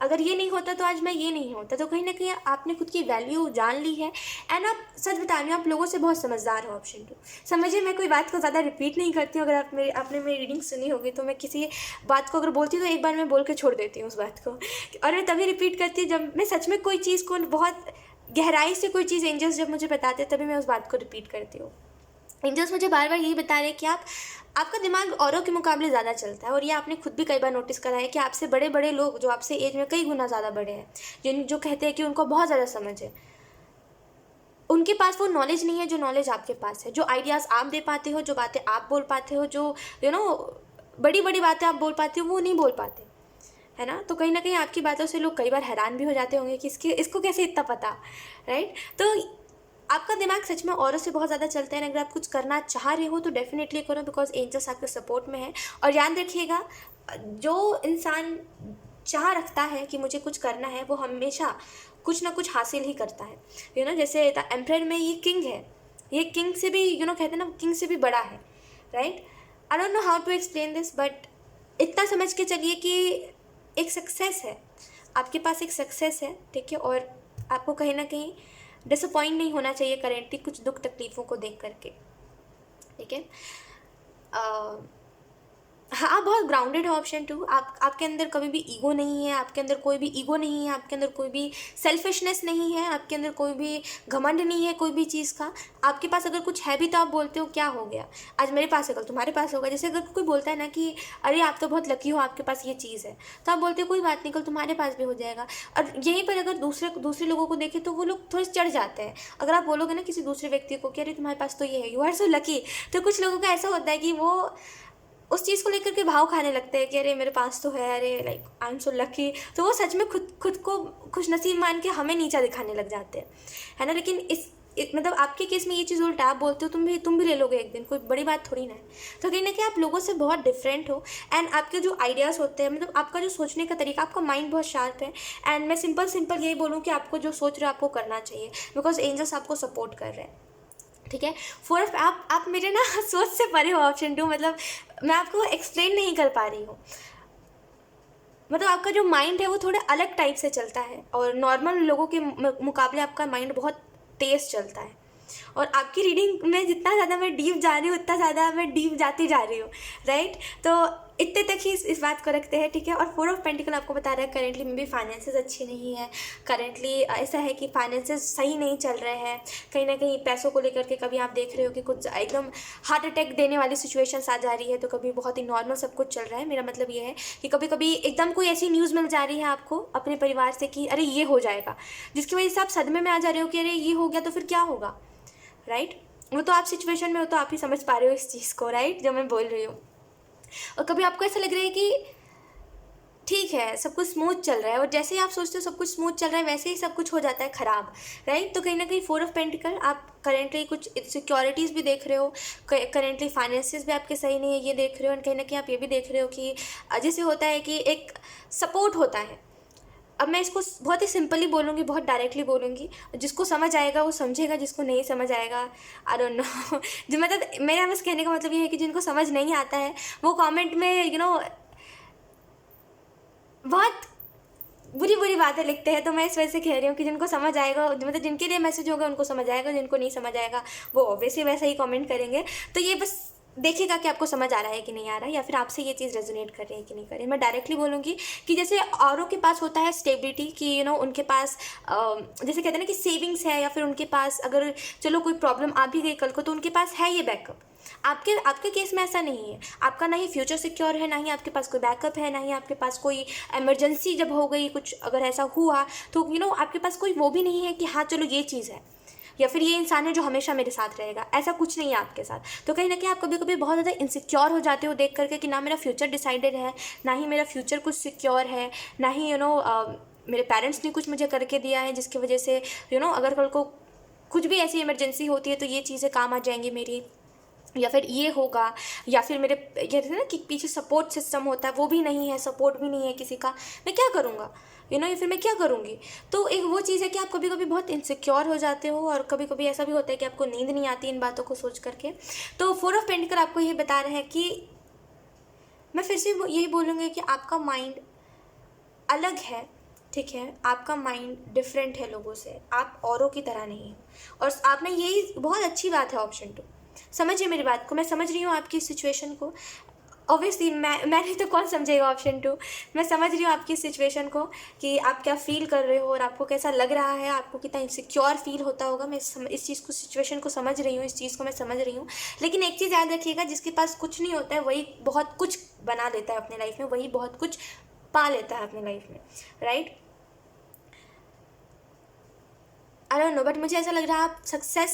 अगर ये नहीं होता तो आज मैं ये नहीं होता। तो कहीं ना कहीं आपने खुद की वैल्यू जान ली है। एंड आप, सच बता रही हूँ, आप लोगों से बहुत समझदार हो, ऑप्शन 2। समझिए, मैं कोई बात को ज़्यादा रिपीट नहीं करती हूँ। अगर आपने मेरी रीडिंग सुनी होगी तो मैं किसी बात को अगर बोलती हूँ तो एक बार मैं बोल के छोड़ देती हूँ उस बात को, और मैं तभी रिपीट करती हूँ जब मैं सच में कोई चीज़ को बहुत गहराई से, कोई चीज़ एंजल्स जब मुझे बताते हैं तभी मैं उस बात को रिपीट करती हूँ। एंजल्स मुझे बार बार यही बता रहे हैं कि आपका दिमाग औरों के मुकाबले ज़्यादा चलता है। और ये आपने खुद भी कई बार नोटिस करा है कि आपसे बड़े बड़े लोग जो आपसे एज में कई गुना ज़्यादा बड़े हैं, जो कहते हैं कि उनको बहुत ज़्यादा समझ है, उनके पास वो नॉलेज नहीं है जो नॉलेज आपके पास है। जो आइडियाज़ आप दे पाते हो, जो बातें आप बोल पाते हो, जो बड़ी बड़ी बातें आप बोल पाते हो, वो नहीं बोल पाते, है ना। तो कहीं ना कहीं आपकी बातों से लोग कई बार हैरान भी हो जाते होंगे कि इसको कैसे इतना पता, राइट। तो आपका दिमाग सच में औरों से बहुत ज़्यादा चलता है। अगर आप कुछ करना चाह रहे हो तो डेफिनेटली करो, बिकॉज एंजल्स आपके सपोर्ट में है। और याद रखिएगा, जो इंसान चाह रखता है कि मुझे कुछ करना है, वो हमेशा कुछ ना कुछ हासिल ही करता है। जैसे द एम्परर में ये किंग है, ये किंग से भी कहते हैं ना, किंग से भी बड़ा है, right. I don't know how to explain this, but इतना समझ के चलिए कि एक सक्सेस है, आपके पास एक सक्सेस है, ठीक है। और आपको कहीं ना कहीं डिसअपॉइंट नहीं होना चाहिए करेंटली कुछ दुख तकलीफ़ों को देख करके, ठीक है। हाँ, आप बहुत ग्राउंडेड हो, ऑप्शन 2। आपके अंदर कभी भी ईगो नहीं है, आपके अंदर कोई भी ईगो नहीं है, आपके अंदर कोई भी सेल्फिशनेस नहीं है, आपके अंदर कोई भी घमंड नहीं है कोई भी चीज़ का। आपके पास अगर कुछ है भी तो आप बोलते हो क्या हो गया, आज मेरे पास है कल तुम्हारे पास होगा। जैसे अगर कोई बोलता है ना कि अरे आप तो बहुत लकी हो, आपके पास ये चीज़ है, तो आप बोलते हो कोई बात नहीं, कल तुम्हारे पास भी हो जाएगा। और यहीं पर अगर दूसरे लोगों को देखें तो वो लोग थोड़े चढ़ जाते हैं। अगर आप बोलोगे ना किसी दूसरे व्यक्ति को कि अरे तुम्हारे पास तो ये है, यू आर सो लकी, तो कुछ लोगों का ऐसा होता है कि वो उस चीज़ को लेकर के भाव खाने लगते हैं कि अरे मेरे पास तो है, अरे like I am so lucky. तो वो सच में खुद को खुश नसीब मान के हमें नीचा दिखाने लग जाते हैं, है ना। लेकिन मतलब आपके केस में ये चीज़ उल्टा, आप बोलते हो तुम भी ले लोगे एक दिन, कोई बड़ी बात थोड़ी ना है। तो कहीं ना कहीं आप लोगों से बहुत डिफरेंट हो। एंड आपके जो आइडियाज़ होते हैं, मतलब आपका जो सोचने का तरीका, आपका माइंड बहुत शार्प है। एंड मैं सिंपल यही बोलूँ कि आपको जो सोच रहे हो आपको करना चाहिए, बिकॉज एंजल्स आपको सपोर्ट कर रहे हैं, ठीक है। फोर्थ, आप मेरे ना सोच से परे हो, ऑप्शन 2। मतलब मैं आपको एक्सप्लेन नहीं कर पा रही हूँ। मतलब आपका जो माइंड है वो थोड़े अलग टाइप से चलता है और नॉर्मल लोगों के मुकाबले आपका माइंड बहुत तेज़ चलता है। और आपकी रीडिंग में जितना ज़्यादा मैं डीप जा रही हूँ उतना ज़्यादा मैं डीप जाती जा रही हूँ, राइट। तो इतने तक ही इस बात को रखते हैं, ठीक है। और 4 ऑफ पेंटिकल आपको बता रहा है करेंटली में भी फाइनेंसेस अच्छी नहीं है। करेंटली ऐसा है कि फाइनेंसेस सही नहीं चल रहे हैं। कहीं ना कहीं पैसों को लेकर के कभी आप देख रहे हो कि कुछ एकदम हार्ट अटैक देने वाली सिचुएशंस आ जा रही है, तो कभी बहुत ही नॉर्मल सब कुछ चल रहा है। मेरा मतलब ये है कि कभी कभी एकदम कोई ऐसी न्यूज़ मिल जा रही है आपको अपने परिवार से कि अरे ये हो जाएगा, जिसकी वजह से आप सदमे में आ जा रहे हो कि अरे ये हो गया तो फिर क्या होगा, राइट। वो तो आप सिचुएशन में हो तो आप ही समझ पा रहे हो इस चीज़ को, राइट, जो मैं बोल रही हूँ। और कभी आपको ऐसा लग रहा है कि ठीक है सब कुछ स्मूथ चल रहा है, और जैसे ही आप सोचते हो सब कुछ स्मूथ चल रहा है वैसे ही सब कुछ हो जाता है ख़राब, राइट। तो कहीं ना कहीं 4 ऑफ पेंटिकल आप करेंटली कुछ सिक्योरिटीज़ भी देख रहे हो, करेंटली फाइनेंसेस भी आपके सही नहीं है ये देख रहे हो। और कहीं ना कहीं आप ये भी देख रहे हो कि जैसे होता है कि एक सपोर्ट होता है, अब मैं इसको बहुत ही सिंपली बोलूँगी, बहुत डायरेक्टली बोलूँगी, जिसको समझ आएगा वो समझेगा, जिसको नहीं समझ आएगा आई डोंट नो जो मतलब मेरा बस कहने का मतलब ये है कि जिनको समझ नहीं आता है वो कमेंट में बहुत बुरी बुरी बातें लिखते हैं। तो मैं इस वजह से कह रही हूँ कि जिनको समझ आएगा, मतलब जिनके लिए मैसेज होगा उनको समझ आएगा, जिनको नहीं समझ आएगा वो ऑब्वियसली वैसे ही कमेंट करेंगे। तो ये बस देखिएगा कि आपको समझ आ रहा है कि नहीं आ रहा है, या फिर आपसे ये चीज़ रेजोनेट कर रही है कि नहीं कर रही है। मैं डायरेक्टली बोलूँगी कि जैसे औरों के पास होता है स्टेबिलिटी कि उनके पास जैसे कहते हैं ना कि सेविंग्स है, या फिर उनके पास अगर चलो कोई प्रॉब्लम आ भी गई कल को तो उनके पास है ये बैकअप। आपके केस में ऐसा नहीं है। आपका ना ही फ्यूचर सिक्योर है, ना ही आपके पास कोई बैकअप है, ना ही आपके पास कोई इमरजेंसी जब हो गई कुछ अगर ऐसा हुआ तो आपके पास कोई वो भी नहीं है कि हाँ चलो ये चीज़ है, या फिर ये इंसान है जो हमेशा मेरे साथ रहेगा। ऐसा कुछ नहीं है आपके साथ। तो कहीं ना कहीं आप कभी कभी बहुत ज़्यादा इनसिक्योर हो जाते हो देख करके कि ना मेरा फ्यूचर डिसाइडेड है, ना ही मेरा फ्यूचर कुछ सिक्योर है, ना ही मेरे पेरेंट्स ने कुछ मुझे करके दिया है जिसकी वजह से अगर कल को कुछ भी ऐसी इमरजेंसी होती है तो ये चीज़ें काम आ जाएंगी मेरी, या फिर ये होगा, या फिर मेरे कहते हैं ना कि पीछे सपोर्ट सिस्टम होता है वो भी नहीं है, सपोर्ट भी नहीं है किसी का, मैं क्या करूँगा या फिर मैं क्या करूँगी। तो एक वो चीज़ है कि आप कभी कभी बहुत इनसिक्योर हो जाते हो, और कभी कभी ऐसा भी होता है कि आपको नींद नहीं आती इन बातों को सोच करके। तो 4 ऑफ पेंटिकल आपको ये बता रहे हैं कि मैं फिर से यही बोलूँगी कि आपका माइंड अलग है, ठीक है, आपका माइंड डिफरेंट है लोगों से, आप औरों की तरह नहीं है। और आपने यही बहुत अच्छी बात है ऑप्शन 2, समझिए मेरी बात को, मैं समझ रही हूँ आपकी सिचुएशन को। ऑब्वियसली मैं नहीं तो कौन समझेगा ऑप्शन 2। मैं समझ रही हूँ आपकी सिचुएशन को कि आप क्या फील कर रहे हो और आपको कैसा लग रहा है, आपको कितना इनसिक्योर फील होता होगा। मैं इस चीज़ को, सिचुएशन को समझ रही हूँ, इस चीज़ को मैं समझ रही हूँ। लेकिन एक चीज़ याद रखिएगा, जिसके पास कुछ नहीं होता है वही बहुत कुछ बना लेता है अपनी लाइफ में, वही बहुत कुछ पा लेता है अपनी लाइफ में, right. I don't no, but मुझे ऐसा लग रहा है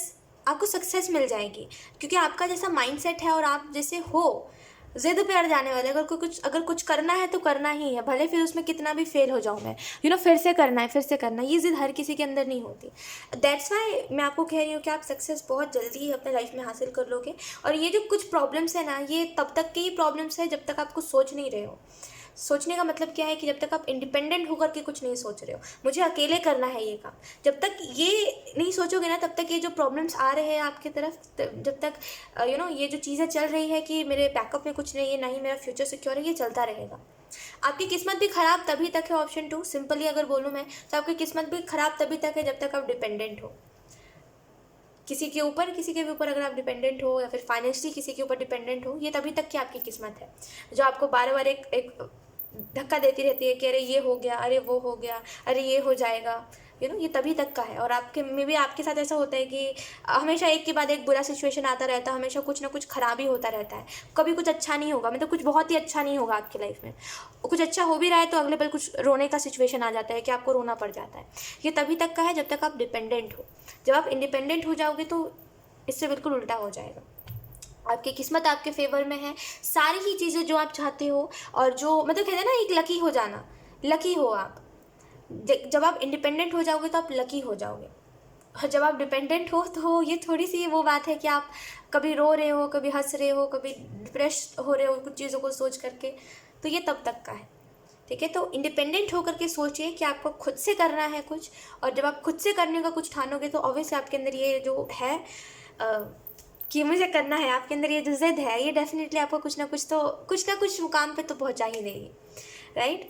आपको सक्सेस मिल जाएगी, क्योंकि आपका जैसा माइंडसेट है और आप जैसे हो ज़िद पे अड़ जाने वाले। अगर कुछ करना है तो करना ही है, भले फिर उसमें कितना भी फेल हो जाऊँ मैं, फिर से करना है, फिर से करना है। ये ज़िद हर किसी के अंदर नहीं होती। दैट्स वाई मैं आपको कह रही हूँ कि आप सक्सेस बहुत जल्दी अपने लाइफ में हासिल कर लोगे। और ये जो कुछ प्रॉब्लम्स है ना, ये तब तक के ही प्रॉब्लम्स है जब तक आप कुछ सोच नहीं रहे हो। सोचने का मतलब क्या है कि जब तक आप इंडिपेंडेंट होकर के कुछ नहीं सोच रहे हो, मुझे अकेले करना है ये काम, जब तक ये नहीं सोचोगे ना, तब तक ये जो प्रॉब्लम्स आ रहे हैं आपकी तरफ, जब तक ये जो चीज़ें चल रही है कि मेरे बैकअप में कुछ नहीं है, ना ही मेरा फ्यूचर सिक्योर है, ये चलता रहेगा। आपकी किस्मत भी ख़राब तभी तक है, ऑप्शन 2 सिंपली अगर बोलूँ मैं तो आपकी किस्मत भी ख़राब तभी तक है जब तक आप डिपेंडेंट हो किसी के ऊपर अगर आप डिपेंडेंट हो, या फिर फाइनेंशियली किसी के ऊपर डिपेंडेंट हो, ये तभी तक की आपकी किस्मत है, जो आपको बार बार एक धक्का देती रहती है कि अरे ये हो गया, अरे वो हो गया, अरे ये हो जाएगा, ये तभी तक का है। और आपके साथ ऐसा होता है कि हमेशा एक के बाद एक बुरा सिचुएशन आता रहता है, हमेशा कुछ ना कुछ खराबी होता रहता है, कभी कुछ अच्छा नहीं होगा, मतलब कुछ बहुत ही अच्छा नहीं होगा आपकी लाइफ में। कुछ अच्छा हो भी रहा है तो अगले पल कुछ रोने का सिचुएशन आ जाता है कि आपको रोना पड़ जाता है। ये तभी तक का है जब तक आप डिपेंडेंट हो। जब आप इंडिपेंडेंट हो जाओगे तो इससे बिल्कुल उल्टा हो जाएगा। आपकी किस्मत आपके फेवर में है, सारी ही चीज़ें जो आप चाहते हो, और जो मतलब कहते हैं ना एक लकी हो जाना, लकी हो आप। जब आप इंडिपेंडेंट हो जाओगे तो आप लकी हो जाओगे, और जब आप डिपेंडेंट हो तो ये थोड़ी सी वो बात है कि आप कभी रो रहे हो, कभी हंस रहे हो, कभी डिप्रेस हो रहे हो कुछ चीज़ों को सोच करके, तो ये तब तक का है, ठीक है। तो इंडिपेंडेंट होकर के सोचिए कि आपको खुद से करना है कुछ, और जब आप खुद से करने का कुछ ठानोगे तो ऑब्वियसली आपके अंदर ये जो है कि मुझे करना है, आपके अंदर ये जो ज़िद है, ये डेफिनेटली आपको कुछ ना कुछ मुकाम पे तो पहुंचा ही देगी, राइट।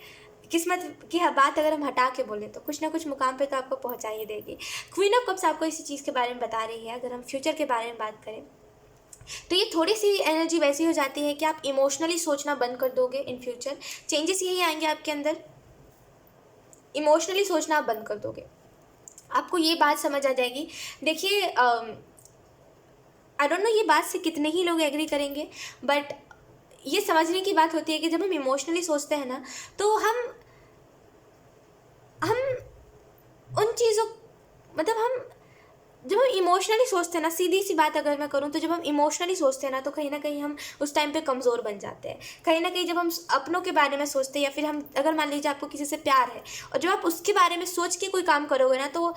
किस्मत की बात अगर हम हटा के बोलें तो कुछ ना कुछ मुकाम पे तो आपको पहुंचा ही देगी। क्वीन ऑफ कप्स आपको इसी चीज़ के बारे में बता रही है। अगर हम फ्यूचर के बारे में बात करें तो ये थोड़ी सी एनर्जी वैसी हो जाती है कि आप इमोशनली सोचना बंद कर दोगे इन फ्यूचर। चेंजेस यही आएंगे आपके अंदर, इमोशनली सोचना आप बंद कर दोगे। आपको ये बात समझ आ जाएगी। देखिए आई डोंट नो ये बात से कितने ही लोग एग्री करेंगे, बट ये समझने की बात होती है कि जब हम इमोशनली सोचते हैं ना तो हम उन चीज़ों मतलब हम जब हम इमोशनली सोचते हैं ना, सीधी सी बात अगर मैं करूँ तो जब हम इमोशनली सोचते हैं ना तो कहीं ना कहीं हम उस टाइम पे कमज़ोर बन जाते हैं। कहीं ना कहीं जब हम अपनों के बारे में सोचते हैं, या फिर हम अगर मान लीजिए आपको किसी से प्यार है और जब आप उसके बारे में सोच के कोई काम करोगे ना, तो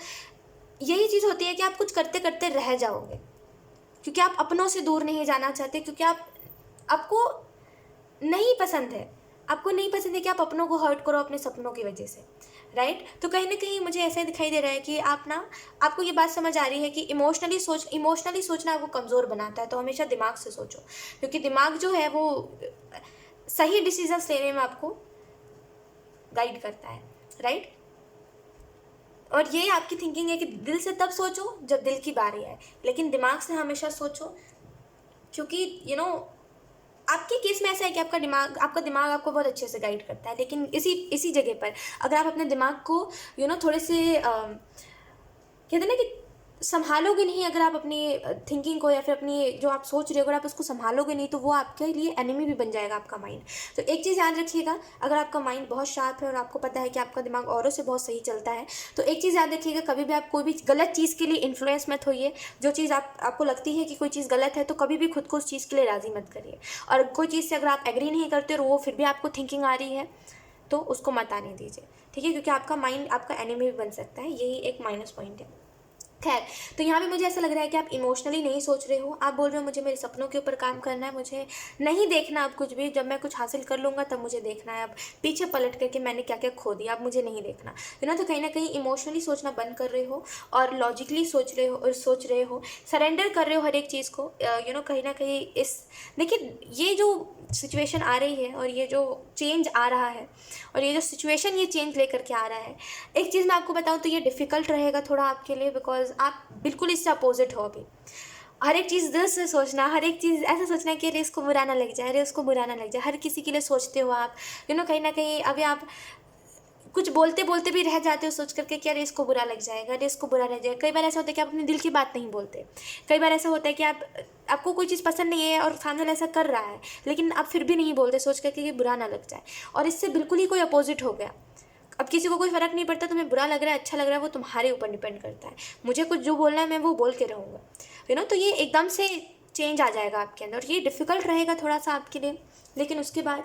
यही चीज़ होती है कि आप कुछ करते करते रह जाओगे, क्योंकि आप अपनों से दूर नहीं जाना चाहते, क्योंकि आपको नहीं पसंद है कि आप अपनों को हर्ट करो अपने सपनों की वजह से, राइट। तो कहीं ना कहीं मुझे ऐसा दिखाई दे रहा है कि आप ना, आपको ये बात समझ आ रही है कि इमोशनली सोचना आपको कमज़ोर बनाता है, तो हमेशा दिमाग से सोचो, क्योंकि दिमाग जो है वो सही डिसीजंस लेने में आपको गाइड करता है, राइट। और ये आपकी थिंकिंग है कि दिल से तब सोचो जब दिल की बारी आए, लेकिन दिमाग से हमेशा सोचो, क्योंकि आपके केस में ऐसा है कि आपका दिमाग आपको बहुत अच्छे से गाइड करता है, लेकिन इसी जगह पर अगर आप अपने दिमाग को थोड़े से कहते हैं ना कि संभालोगे नहीं, अगर आप अपनी थिंकिंग को या फिर अपनी जो आप सोच रहे हो, अगर आप उसको संभालोगे नहीं, तो वो आपके लिए एनिमी भी बन जाएगा आपका माइंड। तो एक चीज़ याद रखिएगा, अगर आपका माइंड बहुत शार्प है और आपको पता है कि आपका दिमाग औरों से बहुत सही चलता है, तो एक चीज़ याद रखिएगा, कभी भी आप कोई भी गलत चीज़ के लिए इन्फ्लुएंस मत होइए। जो चीज़ आपको लगती है कि कोई चीज़ गलत है, तो कभी भी खुद को उस चीज़ के लिए राज़ी मत करिए। और कोई चीज़ से अगर आप एग्री नहीं करते और वो फिर भी आपको थिंकिंग आ रही है, तो उसको मत आने दीजिए, ठीक है, क्योंकि आपका माइंड आपका एनिमी भी बन सकता है, यही एक माइनस पॉइंट है। खैर, तो यहाँ पे मुझे ऐसा लग रहा है कि आप इमोशनली नहीं सोच रहे हो, आप बोल रहे हो मुझे मेरे सपनों के ऊपर काम करना है, मुझे नहीं देखना अब कुछ भी, जब मैं कुछ हासिल कर लूँगा तब मुझे देखना है, अब पीछे पलट करके मैंने क्या क्या खो दिया अब मुझे नहीं देखना, तो कहीं ना कहीं इमोशनली सोचना बंद कर रहे हो और लॉजिकली सोच रहे हो, सरेंडर कर रहे हो हर एक चीज़ को। कहीं ना कहीं देखिए, ये जो सिचुएशन आ रही है और ये जो चेंज आ रहा है और ये जो सिचुएशन ये चेंज लेकर के आ रहा है, एक चीज़ मैं आपको बताऊं तो ये डिफ़िकल्ट रहेगा थोड़ा आपके लिए, बिकॉज आप बिल्कुल इससे अपोजिट हो अभी। हर एक चीज़ दिल से सोचना, हर एक चीज़ ऐसा सोचना कि अरे इसको बुरा ना लग जाए, अरे उसको बुरा ना लग जाए, हर किसी के लिए सोचते हो आप। कहीं ना कहीं अभी आप कुछ बोलते बोलते भी रह जाते हो सोच करके कि अरे इसको बुरा लग जाएगा, अरे इसको बुरा लग जाएगा। कई बार ऐसा होता है कि आप अपने दिल की बात नहीं बोलते। कई बार ऐसा होता है कि आपको कोई चीज़ पसंद नहीं है और सामने वाला ऐसा कर रहा है, लेकिन आप फिर भी नहीं बोलते सोच करके कि बुरा ना लग जाए, और इससे बिल्कुल ही कोई अपोजिट हो गया। अब किसी को कोई फ़र्क नहीं पड़ता, तुम्हें बुरा लग रहा है अच्छा लग रहा है, वो तुम्हारे ऊपर डिपेंड करता है। मुझे कुछ जो बोलना है मैं वो बोल के रहूँगा, तो ये एकदम से चेंज आ जाएगा आपके अंदर, और ये डिफ़िकल्ट रहेगा थोड़ा सा आपके लिए, लेकिन उसके बाद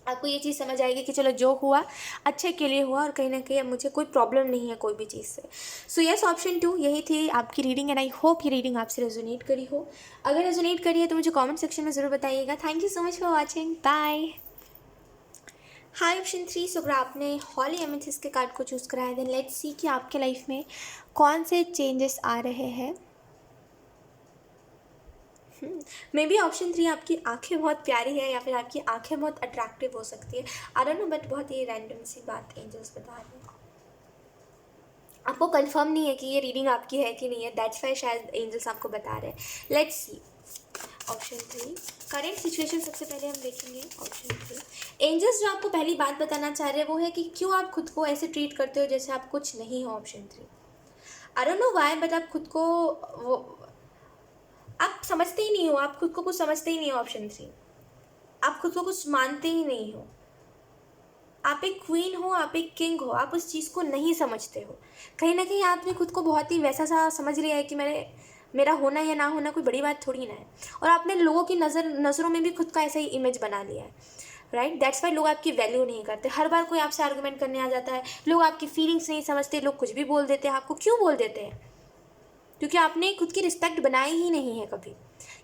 आपको ये चीज़ समझ आएगी कि चलो जो हुआ अच्छे के लिए हुआ, और कहीं ना कहीं अब मुझे कोई प्रॉब्लम नहीं है कोई भी चीज़ से। सो यस, ऑप्शन 2 यही थी आपकी रीडिंग, एंड आई होप ये रीडिंग आपसे रेजोनेट करी हो। अगर रेजोनेट करी है तो मुझे कमेंट सेक्शन में ज़रूर बताइएगा। Thank you so much for watching, bye. Hi, option 3। So अगर आपने हॉली एमेथिस्ट के कार्ड को चूज़ करा है, देन लेट्स सी कि आपके लाइफ में कौन से चेंजेस आ रहे हैं। मे बी ऑप्शन 3 आपकी आंखें बहुत प्यारी है या फिर आपकी आंखें बहुत अट्रैक्टिव हो सकती है, आई डोंट नो, बट बहुत ही रैंडम सी बात एंजल्स बता रहे हैं। आपको कंफर्म नहीं है कि ये रीडिंग आपकी है कि नहीं है, दैट्स वाई शायद एंजल्स आपको बता रहे हैं। Let's see option 3 current situation सबसे पहले हम देखेंगे। ऑप्शन 3 एंजल्स जो आपको पहली बात बताना चाह रहे हैं वो है कि क्यों आप खुद को ऐसे ट्रीट करते हो जैसे आप कुछ नहीं हो। Option 3, I don't know why, but आप खुद को आप समझते ही नहीं हो, आप खुद को कुछ समझते ही नहीं हो। ऑप्शन 3, आप खुद को कुछ मानते ही नहीं हो। आप एक क्वीन हो, आप एक किंग हो, आप उस चीज़ को नहीं समझते हो। कहीं ना कहीं आपने खुद को बहुत ही वैसा सा समझ लिया है कि मेरा होना या ना होना कोई बड़ी बात थोड़ी ना है, और आपने लोगों की नज़रों में भी खुद का ऐसा ही इमेज बना लिया है, राइट। दैट्स वाई लोग आपकी वैल्यू नहीं करते। हर बार कोई आपसे आर्गूमेंट करने आ जाता है, लोग आपकी फीलिंग्स नहीं समझते, लोग कुछ भी बोल देते हैं आपको। क्यों बोल देते हैं? क्योंकि आपने खुद की रिस्पेक्ट बनाई ही नहीं है कभी,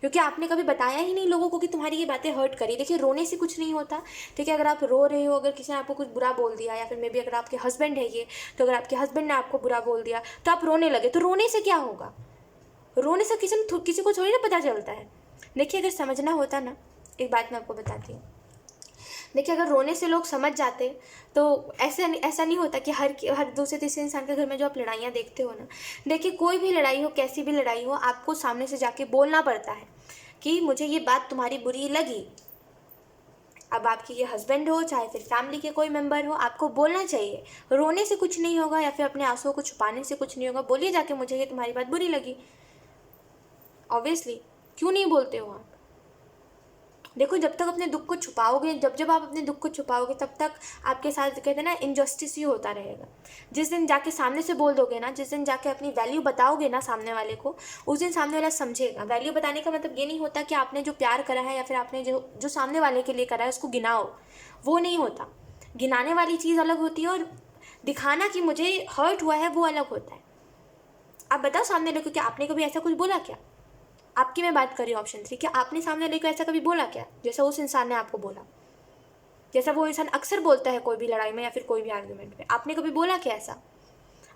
क्योंकि आपने कभी बताया ही नहीं लोगों को कि तुम्हारी ये बातें हर्ट करी। देखिए, रोने से कुछ नहीं होता, ठीक है। अगर आप रो रहे हो, अगर किसी ने आपको कुछ बुरा बोल दिया, या फिर मे बी अगर आपके हस्बैंड है ये, तो अगर आपके हस्बैंड ने आपको बुरा बोल दिया तो आप रोने लगे, तो रोने से क्या होगा? रोने से किसी को थोड़ी ना पता चलता है। देखिए, अगर समझना होता ना, एक बात मैं आपको बताती हूँ। देखिए, अगर रोने से लोग समझ जाते तो ऐसा नहीं होता कि हर दूसरे तीसरे इंसान के घर में जो आप लड़ाइयाँ देखते हो ना, देखिए कोई भी लड़ाई हो, कैसी भी लड़ाई हो, आपको सामने से जाके बोलना पड़ता है कि मुझे ये बात तुम्हारी बुरी लगी। अब आपके ये हस्बैंड हो, चाहे फिर फैमिली के कोई मेंबर हो, आपको बोलना चाहिए। रोने से कुछ नहीं होगा, या फिर अपने आंसुओं को छुपाने से कुछ नहीं होगा। बोलिए जाके, मुझे ये तुम्हारी बात बुरी लगी। ऑब्वियसली, क्यों नहीं बोलते हो आप? देखो, जब तक अपने दुख को छुपाओगे, जब आप अपने दुख को छुपाओगे, तब तक आपके साथ कहते हैं ना, इनजस्टिस ही होता रहेगा। जिस दिन जाके सामने से बोल दोगे ना, जिस दिन जाके अपनी वैल्यू बताओगे ना सामने वाले को, उस दिन सामने वाला समझेगा। वैल्यू बताने का मतलब ये नहीं होता कि आपने जो प्यार करा है या फिर आपने जो सामने वाले के लिए करा है उसको गिनाओ, वो नहीं होता। गिनाने वाली चीज़ अलग होती है, और दिखाना कि मुझे हर्ट हुआ है वो अलग होता है। आप बताओ सामने वाले को कि आपने कभी ऐसा कुछ बोला क्या? आपकी मैं बात कर रही हूँ ऑप्शन 3, क्या आपने सामने वाले को ऐसा कभी बोला क्या जैसा उस इंसान ने आपको बोला? जैसा वो इंसान अक्सर बोलता है कोई भी लड़ाई में या फिर कोई भी आर्गुमेंट में। आपने कभी बोला क्या ऐसा?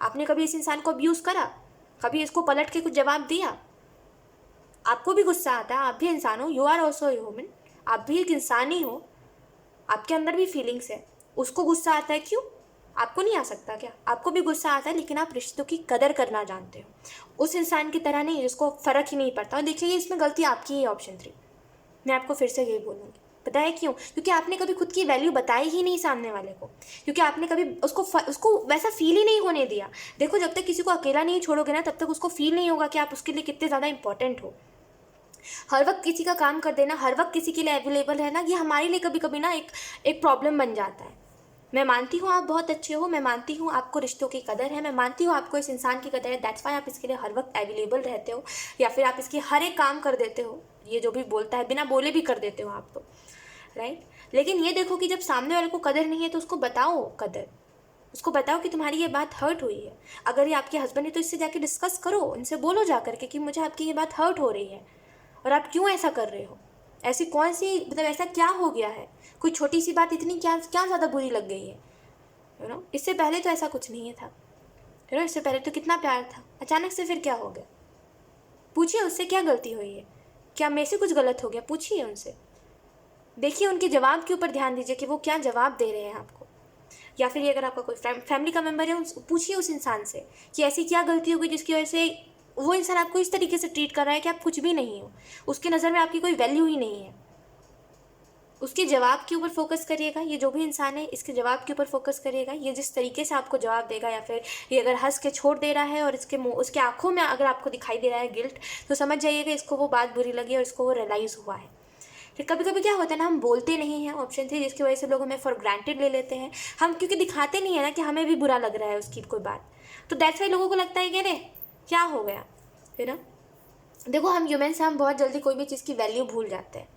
आपने कभी इस इंसान को अब्यूज़ करा? कभी इसको पलट के कुछ जवाब दिया? आपको भी गुस्सा आता है, आप भी इंसान हो, यू आर ऑल्सो ह्यूमन, आप भी एक इंसान ही हो, आपके अंदर भी फीलिंग्स है। उसको गुस्सा आता है, क्यों? आपको नहीं आ सकता क्या? आपको भी गुस्सा आता है, लेकिन आप रिश्तों की कदर करना जानते हो, उस इंसान की तरह नहीं जिसको फ़र्क ही नहीं पड़ता। और देखिए इसमें गलती आपकी ही, ऑप्शन 3। मैं आपको फिर से यही बोलूँगी, पता है क्यों? क्योंकि आपने कभी खुद की वैल्यू बताई ही नहीं सामने वाले को, क्योंकि आपने कभी उसको वैसा फील ही नहीं होने दिया। देखो, जब तक किसी को अकेला नहीं छोड़ोगे ना, तब तक उसको फील नहीं होगा कि आप उसके लिए कितने ज़्यादा इंपॉर्टेंट हो। हर वक्त किसी का काम कर देना, हर वक्त किसी के लिए अवेलेबल रहना, ये हमारे लिए कभी कभी ना एक प्रॉब्लम बन जाता है। मैं मानती हूँ आप बहुत अच्छे हो, मैं मानती हूँ आपको रिश्तों की कदर है, मैं मानती हूँ आपको इस इंसान की कदर है, दैट्स वाई आप इसके लिए हर वक्त अवेलेबल रहते हो, या फिर आप इसकी हर एक काम कर देते हो, ये जो भी बोलता है बिना बोले भी कर देते हो आप तो, राइट। लेकिन ये देखो कि जब सामने वाले को कदर नहीं है तो उसको बताओ कदर, उसको बताओ कि तुम्हारी ये बात हर्ट हुई है। अगर ये आपके हस्बैंड है तो इससे जाके डिस्कस करो, उनसे बोलो जा करके कि मुझे आपकी ये बात हर्ट हो रही है और आप क्यों ऐसा कर रहे हो, ऐसी कौन सी, मतलब ऐसा क्या हो गया है, कोई छोटी सी बात इतनी क्या क्या ज़्यादा बुरी लग गई है, इससे पहले तो ऐसा कुछ नहीं था, इससे पहले तो कितना प्यार था, अचानक से फिर क्या हो गया? पूछिए उससे क्या गलती हुई है, क्या मेरे से कुछ गलत हो गया, पूछिए उनसे। देखिए उनके जवाब के ऊपर ध्यान दीजिए कि वो क्या जवाब दे रहे हैं आपको। या फिर अगर आपका कोई फैमिली का मेम्बर है, पूछिए उस इंसान से कि ऐसी क्या गलती होगी जिसकी वजह से वो इंसान आपको इस तरीके से ट्रीट कर रहा है कि आप कुछ भी नहीं हो, उसकी नज़र में आपकी कोई वैल्यू ही नहीं है। उसके जवाब के ऊपर फोकस करिएगा, ये जो भी इंसान है इसके जवाब के ऊपर फोकस करिएगा, ये जिस तरीके से आपको जवाब देगा, या फिर ये अगर हंस के छोड़ दे रहा है और उसके आंखों में अगर आपको दिखाई दे रहा है गिल्ट, तो समझ जाइएगा इसको वो बात बुरी लगी और इसको वो रियलाइज़ हुआ है। फिर कभी कभी क्या होता है ना, हम बोलते नहीं हैं, ऑप्शन 3, जिसकी वजह से लोग हमें फॉर ग्रांटेड ले लेते हैं। हम क्योंकि दिखाते नहीं है ना कि हमें भी बुरा लग रहा है उसकी कोई बात, तो दैट्स वाई लोगों को लगता है कि अरे क्या हो गया, है ना। देखो हम ह्यूमन्स हैं, हम बहुत जल्दी कोई भी चीज़ की वैल्यू भूल जाते हैं,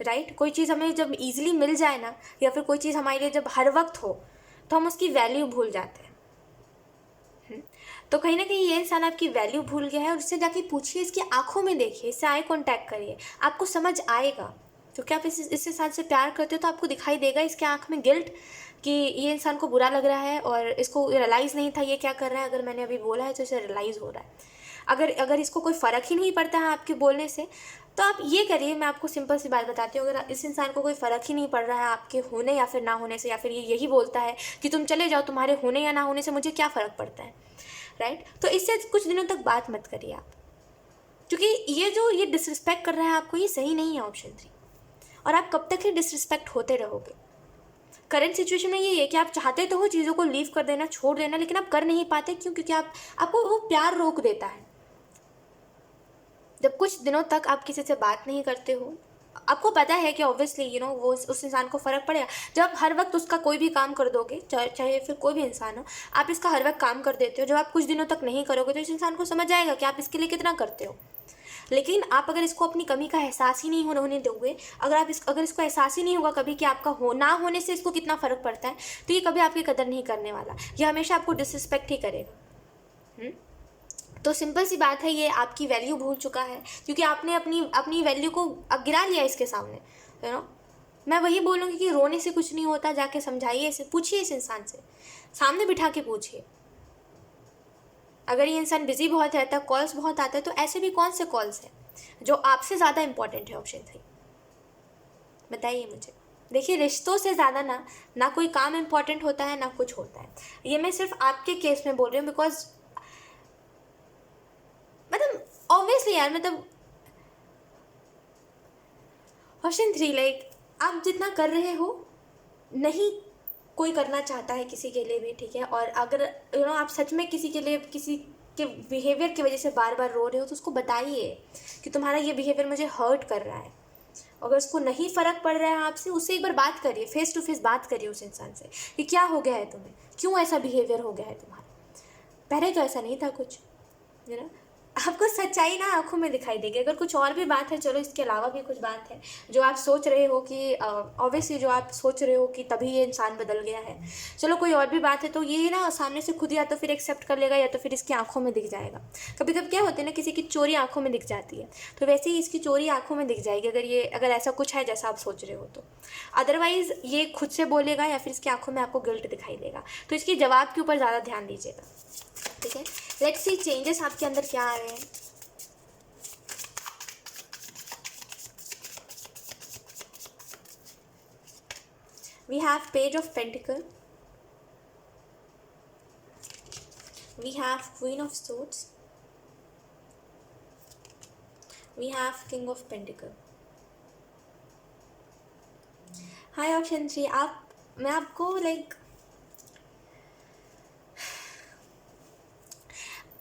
राइट। कोई चीज़ हमें जब ईजिली मिल जाए ना, या फिर कोई चीज़ हमारे लिए जब हर वक्त हो, तो हम उसकी वैल्यू भूल जाते हैं। तो कहीं ना कहीं ये इंसान आपकी वैल्यू भूल गया है, और उससे जाके पूछिए, इसकी आंखों में देखिए, इससे आई कॉन्टैक्ट करिए, आपको समझ आएगा। क्योंकि आप इस इंसान से प्यार करते हो तो आपको दिखाई देगा इसके आँख में गिल्ट कि ये इंसान को बुरा लग रहा है और इसको रियलाइज़ नहीं था ये क्या कर रहा है, अगर मैंने अभी बोला है तो इसे रियलाइज़ हो रहा है। अगर इसको कोई फ़र्क ही नहीं पड़ता है आपके बोलने से, तो आप ये करिए, मैं आपको सिंपल सी बात बताती हूँ, अगर इस इंसान को कोई फ़र्क ही नहीं पड़ रहा है आपके होने या फिर ना होने से, या फिर ये यही बोलता है कि तुम चले जाओ, तुम्हारे होने या ना होने से मुझे क्या फ़र्क पड़ता है, राइट, तो इससे कुछ दिनों तक बात मत करिए आप, क्योंकि ये डिसरिस्पेक्ट कर रहा है आपको, ये सही नहीं है, ऑप्शन 3। और आप कब तक ही डिसरिस्पेक्ट होते रहोगे? करंट सिचुएशन में ये है कि आप चाहते तो हो चीज़ों को लीव कर देना, छोड़ देना, लेकिन आप कर नहीं पाते, क्यों? क्योंकि आपको वो प्यार रोक देता है। जब कुछ दिनों तक आप किसी से बात नहीं करते हो, आपको पता है कि ऑब्वियसली वो उस इंसान को फ़र्क पड़ेगा। जब आप हर वक्त उसका कोई भी काम कर दोगे, चाहे फिर कोई भी इंसान हो, आप इसका हर वक्त काम कर देते हो, जब आप कुछ दिनों तक नहीं करोगे तो इस इंसान को समझ आएगा कि आप इसके लिए कितना करते हो। लेकिन आप अगर इसको अपनी कमी का एहसास ही नहीं होने दोगे, अगर इसको एहसास ही नहीं होगा कभी कि आपका ना होने से इसको कितना फ़र्क पड़ता है, तो ये कभी आपकी कदर नहीं करने वाला, ये हमेशा आपको डिसरिस्पेक्ट ही करेगा। तो सिंपल सी बात है, ये आपकी वैल्यू भूल चुका है, क्योंकि आपने अपनी वैल्यू को अब गिरा लिया इसके सामने, मैं वही बोलूँगी कि रोने से कुछ नहीं होता, जाके समझाइए इसे, पूछिए इस इंसान से, सामने बिठा के पूछिए। अगर ये इंसान बिजी बहुत रहता है, कॉल्स बहुत आता है, तो ऐसे भी कौन से कॉल्स हैं जो आपसे ज़्यादा इंपॉर्टेंट है, ऑप्शन 3, बताइए मुझे। देखिए रिश्तों से ज़्यादा ना कोई काम इंपॉर्टेंट होता है, ना कुछ होता है। ये मैं सिर्फ आपके केस में बोल रही हूँ, बिकॉज मतलब ऑब्वियसली यार, मतलब ऑप्शन 3, लाइक आप जितना कर रहे हो, नहीं कोई करना चाहता है किसी के लिए भी, ठीक है। और अगर आप सच में किसी के लिए, किसी के बिहेवियर की वजह से बार बार रो रहे हो, तो उसको बताइए कि तुम्हारा ये बिहेवियर मुझे हर्ट कर रहा है। अगर उसको नहीं फ़र्क पड़ रहा है आपसे, उससे एक बार बात करिए, फेस टू फेस बात करिए उस इंसान से कि क्या हो गया है तुम्हें, क्यों ऐसा बिहेवियर हो गया है तुम्हारा, पहले तो ऐसा नहीं था कुछ, है ना। आपको सच्चाई ना आंखों में दिखाई देगी। अगर कुछ और भी बात है, चलो इसके अलावा भी कुछ बात है जो आप सोच रहे हो कि ऑब्वियसली जो आप सोच रहे हो कि तभी ये इंसान बदल गया है, चलो कोई और भी बात है, तो ये ना सामने से खुद या तो फिर एक्सेप्ट कर लेगा या तो फिर इसकी आंखों में दिख जाएगा। कभी कभी क्या होता है ना, किसी की चोरी आंखों में दिख जाती है, तो वैसे ही इसकी चोरी आंखों में दिख जाएगी अगर ऐसा कुछ है जैसा आप सोच रहे हो तो। अदरवाइज़ ये खुद से बोलेगा या फिर इसकी आंखों में आपको गिल्ट दिखाई देगा। तो इसके जवाब के ऊपर ज़्यादा ध्यान दीजिएगा, ठीक है। लेट्स सी चेंजेस आपके अंदर क्या आ रहे हैं। We have Page of Pentacle, we have Queen of Swords, we have King of Pentacle. Hi option 3, मैं आपको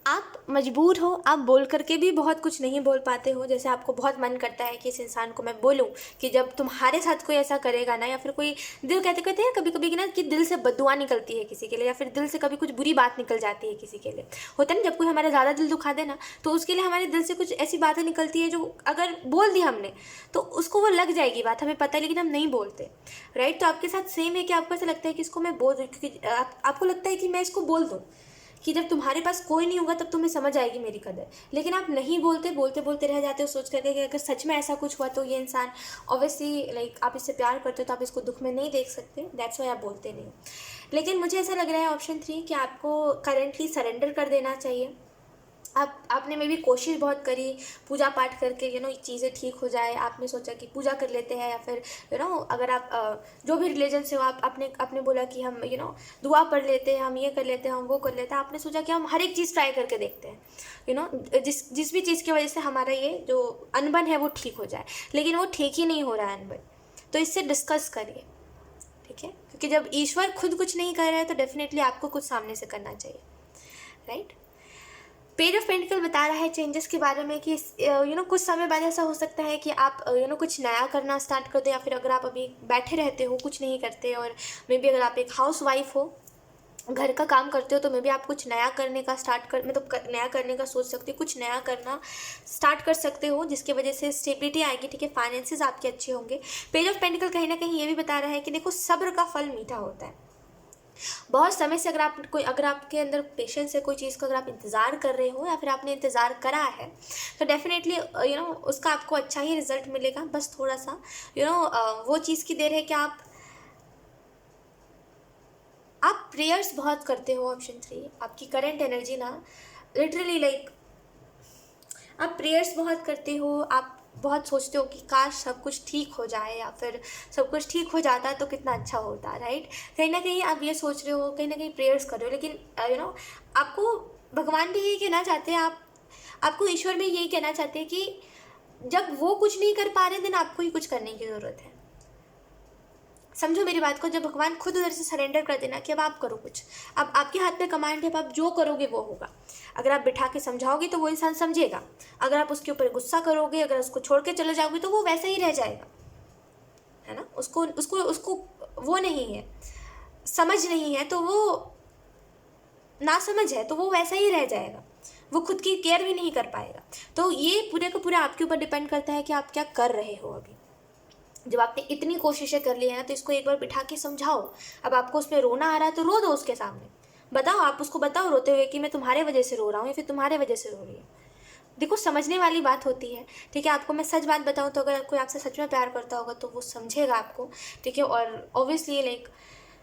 आप मजबूर हो, आप बोल करके भी बहुत कुछ नहीं बोल पाते हो। जैसे आपको बहुत मन करता है कि इस इंसान को मैं बोलूं कि जब तुम्हारे साथ कोई ऐसा करेगा ना, या फिर कोई दिल कहते हैं कभी कभी कि ना कि दिल से बद्दुआ निकलती है किसी के लिए, या फिर दिल से कभी कुछ बुरी बात निकल जाती है किसी के लिए। होता है ना, जब कोई हमारा ज़्यादा दिल दुखा दे ना, तो उसके लिए हमारे दिल से कुछ ऐसी बातें निकलती है जो अगर बोल दी हमने तो उसको वो लग जाएगी बात, हमें पता है लेकिन हम नहीं बोलते, राइट। तो आपके साथ सेम है कि आपको ऐसा लगता है कि इसको मैं बोल दूँ, क्योंकि आपको लगता है कि मैं इसको बोल दूँ कि जब तुम्हारे पास कोई नहीं होगा तब तुम्हें समझ आएगी मेरी कदर, लेकिन आप नहीं बोलते, बोलते बोलते रह जाते हो सोच करके कि अगर सच में ऐसा कुछ हुआ तो ये इंसान ऑब्वियसली आप इससे प्यार करते हो तो आप इसको दुख में नहीं देख सकते, दैट्स वाई आप बोलते नहीं। लेकिन मुझे ऐसा लग रहा है ऑप्शन 3 कि आपको करेंटली सरेंडर कर देना चाहिए। आपने मे भी कोशिश बहुत करी पूजा पाठ करके चीज़ें ठीक हो जाए। आपने सोचा कि पूजा कर लेते हैं, या फिर अगर आप जो भी रिलीजन से हो, आपने बोला कि हम दुआ पढ़ लेते हैं, हम ये कर लेते हैं, हम वो कर लेते हैं। आपने सोचा कि हम हर एक चीज़ ट्राई करके देखते हैं, जिस भी चीज़ की वजह से हमारा ये जो अनबन है वो ठीक हो जाए, लेकिन वो ठीक ही नहीं हो रहा है अनबन। तो इससे डिस्कस करिए, ठीक है, क्योंकि जब ईश्वर खुद कुछ नहीं कर रहा है तो डेफिनेटली आपको कुछ सामने से करना चाहिए, राइट। पेज ऑफ पेंटिकल बता रहा है चेंजेस के बारे में कि कुछ समय बाद ऐसा हो सकता है कि आप कुछ नया करना स्टार्ट कर दो, या फिर अगर आप अभी बैठे रहते हो कुछ नहीं करते, और मे बी अगर आप एक हाउस वाइफ हो, घर का काम करते हो, तो मे बी आप कुछ नया करने का नया करने का सोच सकते हो, कुछ नया करना स्टार्ट कर सकते हो, जिसकी वजह से स्टेबिलिटी आएगी, ठीक है, फाइनेंसेस आपके अच्छे होंगे। पेज ऑफ पेंटिकल कहीं ना कहीं ये भी बता रहा है कि देखो सब्र का फल मीठा होता है। बहुत समय से अगर आपके अंदर पेशेंस है कोई चीज़ का, अगर आप इंतज़ार कर रहे हो या फिर आपने इंतज़ार करा है, तो डेफिनेटली उसका आपको अच्छा ही रिजल्ट मिलेगा। बस थोड़ा सा वो चीज़ की देर है कि आप प्रेयर्स बहुत करते हो। ऑप्शन 3, आपकी करंट एनर्जी ना लिटरली आप प्रेयर्स बहुत करते हो, आप बहुत सोचते हो कि काश सब कुछ ठीक हो जाए, या फिर सब कुछ ठीक हो जाता तो कितना अच्छा होता, राइट। कहीं ना कहीं आप ये सोच रहे हो, कहीं ना कहीं प्रेयर्स कर रहे हो, लेकिन आपको भगवान भी यही कहना चाहते हैं, आपको ईश्वर भी यही कहना चाहते हैं कि जब वो कुछ नहीं कर पा रहे देन आपको ही कुछ करने की ज़रूरत है। समझो मेरी बात को, जब भगवान खुद उधर से सरेंडर कर देना कि अब आप करो कुछ, अब आपके हाथ में कमांड है, अब आप जो करोगे वो होगा। अगर आप बिठा के समझाओगे तो वो इंसान समझेगा, अगर आप उसके ऊपर गुस्सा करोगे, अगर उसको छोड़ के चले जाओगे तो वो वैसा ही रह जाएगा, है ना। उसको वो नहीं है, समझ नहीं है, तो वो ना समझ है, तो वो वैसा ही रह जाएगा, वो खुद की केयर भी नहीं कर पाएगा। तो ये पूरे का पूरा आपके ऊपर डिपेंड करता है कि आप क्या कर रहे हो। अभी जब आपने इतनी कोशिशें कर ली है ना, तो इसको एक बार बिठा के समझाओ। अब आपको उसमें रोना आ रहा है तो रो दो उसके सामने, बताओ, आप उसको बताओ रोते हुए कि मैं तुम्हारे वजह से रो रहा हूँ या फिर तुम्हारे वजह से रो रही हूँ। देखो समझने वाली बात होती है, ठीक है। आपको मैं सच बात बताऊँ तो अगर कोई आपसे सच में प्यार करता होगा तो वो समझेगा आपको, ठीक है, और ऑब्वियसली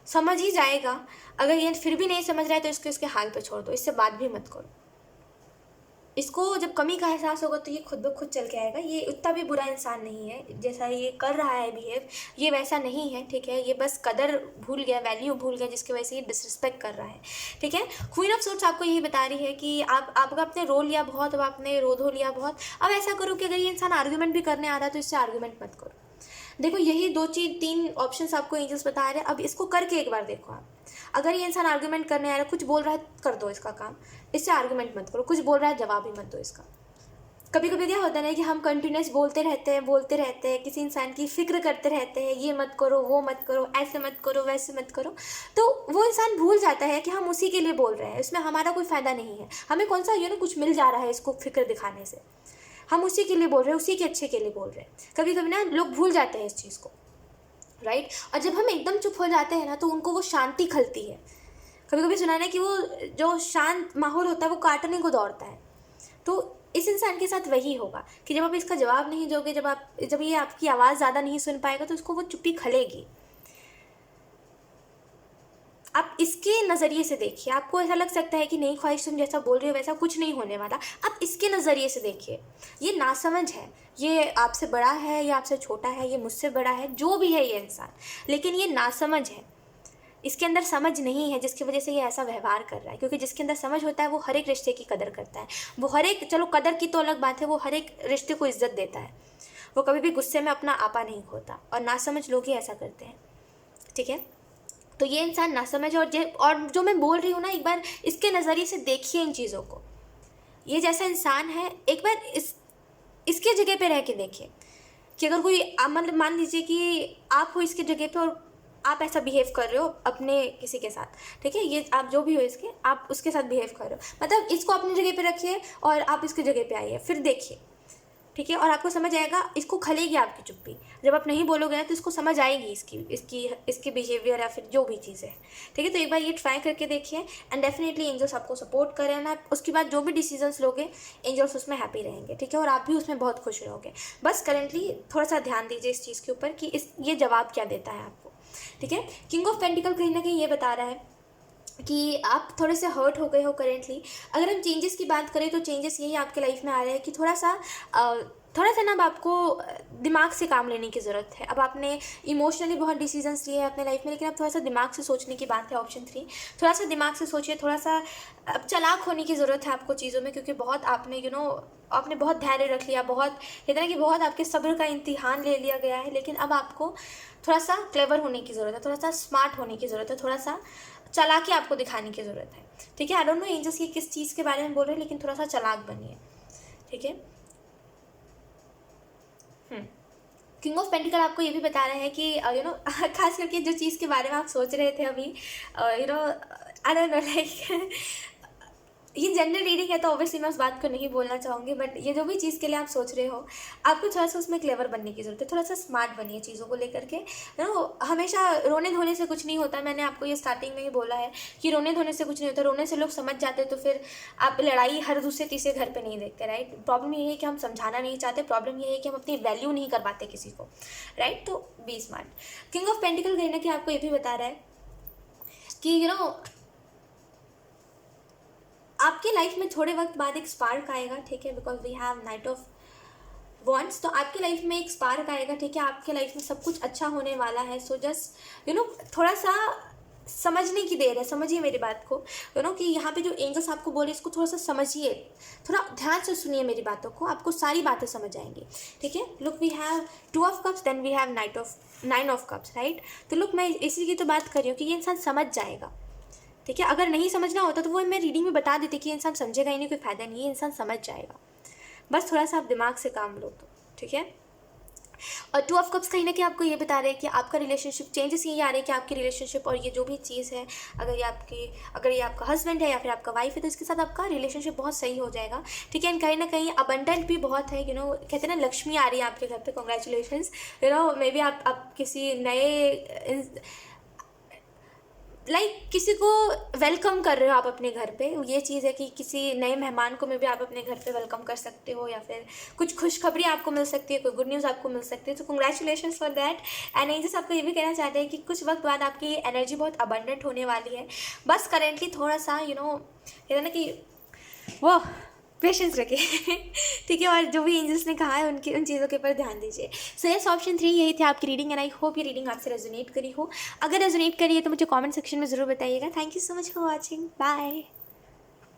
समझ ही जाएगा। अगर ये फिर भी नहीं समझ रहा है तो इसके हाल पे छोड़ दो, इससे बात भी मत करो। इसको जब कमी का एहसास होगा तो ये खुद ब खुद चल के आएगा। ये उतना भी बुरा इंसान नहीं है जैसा ये कर रहा है बिहेव, ये वैसा नहीं है, ठीक है। ये बस कदर भूल गया, वैल्यू भूल गया, जिसकी वजह से ये डिसरिस्पेक्ट कर रहा है, ठीक है। क्वीन ऑफ सोर्ड्स आपको यही बता रही है कि आपका आपने रो लिया बहुत, अब आपने रो धो लिया बहुत। अब ऐसा करो कि अगर ये इंसान आर्ग्यूमेंट भी करने आ रहा है तो इससे आर्ग्यूमेंट मत करो। देखो यही 2-3 ऑप्शंस आपको एंजल्स बता रहे हैं। अब इसको करके एक बार देखो आप, अगर ये इंसान आर्ग्यूमेंट करने आ रहा है, कुछ बोल रहा है, कर दो इसका काम, इससे आर्ग्यूमेंट मत करो। कुछ बोल रहा है, जवाब ही मत दो इसका, कभी कभी क्या होता है ना कि हम कंटिन्यूस बोलते रहते हैं, किसी इंसान की फ़िक्र करते रहते हैं, ये मत करो, वो मत करो, ऐसे मत करो, वैसे मत करो, तो वो इंसान भूल जाता है कि हम उसी के लिए बोल रहे हैं, इसमें हमारा कोई फ़ायदा नहीं है, हमें कौन सा कुछ मिल जा रहा है इसको फ़िक्र दिखाने से, हम उसी के लिए बोल रहे हैं, उसी के अच्छे के लिए बोल रहे हैं। कभी कभी ना लोग भूल जाते हैं इस चीज़ को, राइट। और जब हम एकदम चुप हो जाते हैं ना तो उनको वो शांति खलती है। कभी कभी सुना है कि वो जो शांत माहौल होता है वो काटने को दौड़ता है। तो इस इंसान के साथ वही होगा कि जब आप इसका जवाब नहीं दोगे, जब ये आपकी आवाज़ ज़्यादा नहीं सुन पाएगा तो उसको वो चुप्पी खलेगी। आप इसके नज़रिए से देखिए। आपको ऐसा लग सकता है कि नहीं ख्वाहिश, तुम जैसा बोल रही हो वैसा कुछ नहीं होने वाला, आप इसके नज़रिए से देखिए। ये नासमझ है, ये आपसे बड़ा है या आपसे छोटा है, ये मुझसे बड़ा है, जो भी है ये इंसान, लेकिन ये नासमझ है, इसके अंदर समझ नहीं है, जिसकी वजह से ये ऐसा व्यवहार कर रहा है। क्योंकि जिसके अंदर समझ होता है वो हर एक रिश्ते की कदर करता है, वो हर एक, चलो कदर की तो अलग बात है, वो हर एक रिश्ते को इज्जत देता है, वो कभी भी गुस्से में अपना आपा नहीं खोता। और नासमझ लोग ही ऐसा करते हैं, ठीक है। तो ये इंसान नासमझ है। और जो मैं बोल रही हूँ ना, एक बार इसके नज़रिए से देखिए इन चीज़ों को। ये जैसा इंसान है, एक बार इसके जगह पे रह के देखिए कि अगर कोई, मतलब मान लीजिए कि आप हो इसके जगह पे और आप ऐसा बिहेव कर रहे हो अपने किसी के साथ, ठीक है, ये आप जो भी हो इसके, आप उसके साथ बिहेव कर रहे हो, मतलब इसको अपनी जगह पे रखिए और आप इसकी जगह पे आइए, फिर देखिए, ठीक है, और आपको समझ आएगा, इसको खलेगी आपकी चुप्पी। जब आप नहीं बोलोगे ना तो इसको समझ आएगी इसकी बिहेवियर या फिर जो भी चीज़ है, ठीक है। तो एक बार ये ट्राई करके देखिए एंड डेफिनेटली एंजल्स आपको सपोर्ट करें ना, उसके बाद जो भी डिसीजंस लोगे एंजल्स उसमें हैप्पी रहेंगे, ठीक है, और आप भी उसमें बहुत खुश रहोगे। बस करेंटली थोड़ा सा ध्यान दीजिए इस चीज़ के ऊपर कि ये जवाब क्या देता है आपको, ठीक है। किंग ऑफ पेंटिकल कहीं ना कहीं ये बता रहा है कि आप थोड़े से हर्ट हो गए हो करेंटली। अगर हम चेंजेस की बात करें तो चेंजेस यही आपके लाइफ में आ रहे हैं कि थोड़ा सा ना अब आपको दिमाग से काम लेने की ज़रूरत है। अब आपने इमोशनली बहुत डिसीजंस लिए हैं अपने लाइफ में, लेकिन अब थोड़ा सा दिमाग से सोचने की बात है। ऑप्शन 3, थोड़ा सा दिमाग से सोचिए, थोड़ा सा अब चालाक होने की ज़रूरत है आपको चीज़ों में, क्योंकि बहुत आपने आपने बहुत धैर्य रख लिया, बहुत इतना कि बहुत आपके सब्र का इम्तिहान ले लिया गया है, लेकिन अब आपको थोड़ा सा क्लेवर होने की ज़रूरत है, थोड़ा सा स्मार्ट होने की ज़रूरत है, थोड़ा सा चालाकी आपको दिखाने की ज़रूरत है, ठीक है। आई डोंट नो एंजल्स ये किस चीज़ के बारे में बोल रहे हैं, लेकिन थोड़ा सा चालाक बनिए, ठीक है। किंग ऑफ पेंटिकल आपको ये भी बता रहा है कि खास करके जो चीज़ के बारे में आप सोच रहे थे अभी, आई डोंट नो, लाइक ये जनरल रीडिंग है तो ऑब्वियसली मैं उस बात को नहीं बोलना चाहूँगी, बट ये जो भी चीज़ के लिए आप सोच रहे हो, आपको थोड़ा सा उसमें क्लेवर बनने की ज़रूरत है, थोड़ा सा स्मार्ट बनिए चीज़ों को लेकर के। हमेशा रोने धोने से कुछ नहीं होता। मैंने आपको ये स्टार्टिंग में ही बोला है कि रोने धोने से कुछ नहीं होता। रोने से लोग समझ जाते हैं, तो फिर आप लड़ाई हर दूसरे तीसरे घर पर नहीं देखते, राइट। प्रॉब्लम ये है कि हम समझाना नहीं चाहते, प्रॉब्लम ये है कि हम अपनी वैल्यू नहीं कर पाते किसी को, राइट। तो be smart. King of pentacle कहीं ना कहीं आपको ये भी बता रहा है कि आपकी लाइफ में थोड़े वक्त बाद एक स्पार्क आएगा, ठीक है, because we have night of wants. तो आपकी लाइफ में एक स्पार्क आएगा, ठीक है, आपके लाइफ में सब कुछ अच्छा होने वाला है। सो जस्ट थोड़ा सा समझने की देर है, समझिए मेरी बात को, कि यहाँ पे जो एंजल्स आपको बोले इसको थोड़ा सा समझिए, थोड़ा ध्यान से सुनिए मेरी बातों को, आपको सारी बातें समझ आएंगी, ठीक है। Look, we have 2 of cups, then we have 9 of cups, right. तो लुक, मैं इसी की तो बात कर रही हूँ कि ये इंसान समझ जाएगा, ठीक है। अगर नहीं समझना होता तो वो मैं रीडिंग में बता देती कि इंसान समझेगा ही नहीं, कोई फ़ायदा नहीं है, इंसान समझ जाएगा, बस थोड़ा सा आप दिमाग से काम लो तो, ठीक है। और 2 ऑफ कप्स कहीं ना कहीं आपको ये बता रहे हैं कि आपका रिलेशनशिप, चेंजेस यही आ रहे हैं कि आपकी रिलेशनशिप और ये जो भी चीज़ है, अगर ये आपका हस्बैंड है या फिर आपका वाइफ है, तो इसके साथ आपका रिलेशनशिप बहुत सही हो जाएगा, ठीक है। एंड कहीं ना कहीं अबंडेंट भी बहुत है, कहते हैं ना, लक्ष्मी आ रही है आपके घर पे, कॉन्ग्रेचुलेशंस। मे बी आप किसी नए किसी को वेलकम कर रहे हो आप अपने घर पे। ये चीज़ है कि किसी नए मेहमान को में भी आप अपने घर पे वेलकम कर सकते हो, या फिर कुछ खुशखबरी आपको मिल सकती है, कोई गुड न्यूज़ आपको मिल सकती है। तो congratulations for that. And angels आपको ये भी कहना चाहते हैं कि कुछ वक्त बाद आपकी एनर्जी बहुत अबंडेंट होने वाली है। बस करेंटली थोड़ा सा कहते हैं ना कि वो पेशेंस रखिए ठीक है। और जो भी एंजल्स ने कहा है उन चीज़ों के ऊपर ध्यान दीजिए। सो यस, ऑप्शन 3 यही थी आपकी रीडिंग, एंड आई होप ये रीडिंग आपसे रेजोनेट करी हो। अगर रेजोनेट करी है तो मुझे कमेंट सेक्शन में ज़रूर बताइएगा। Thank you so much for watching, bye.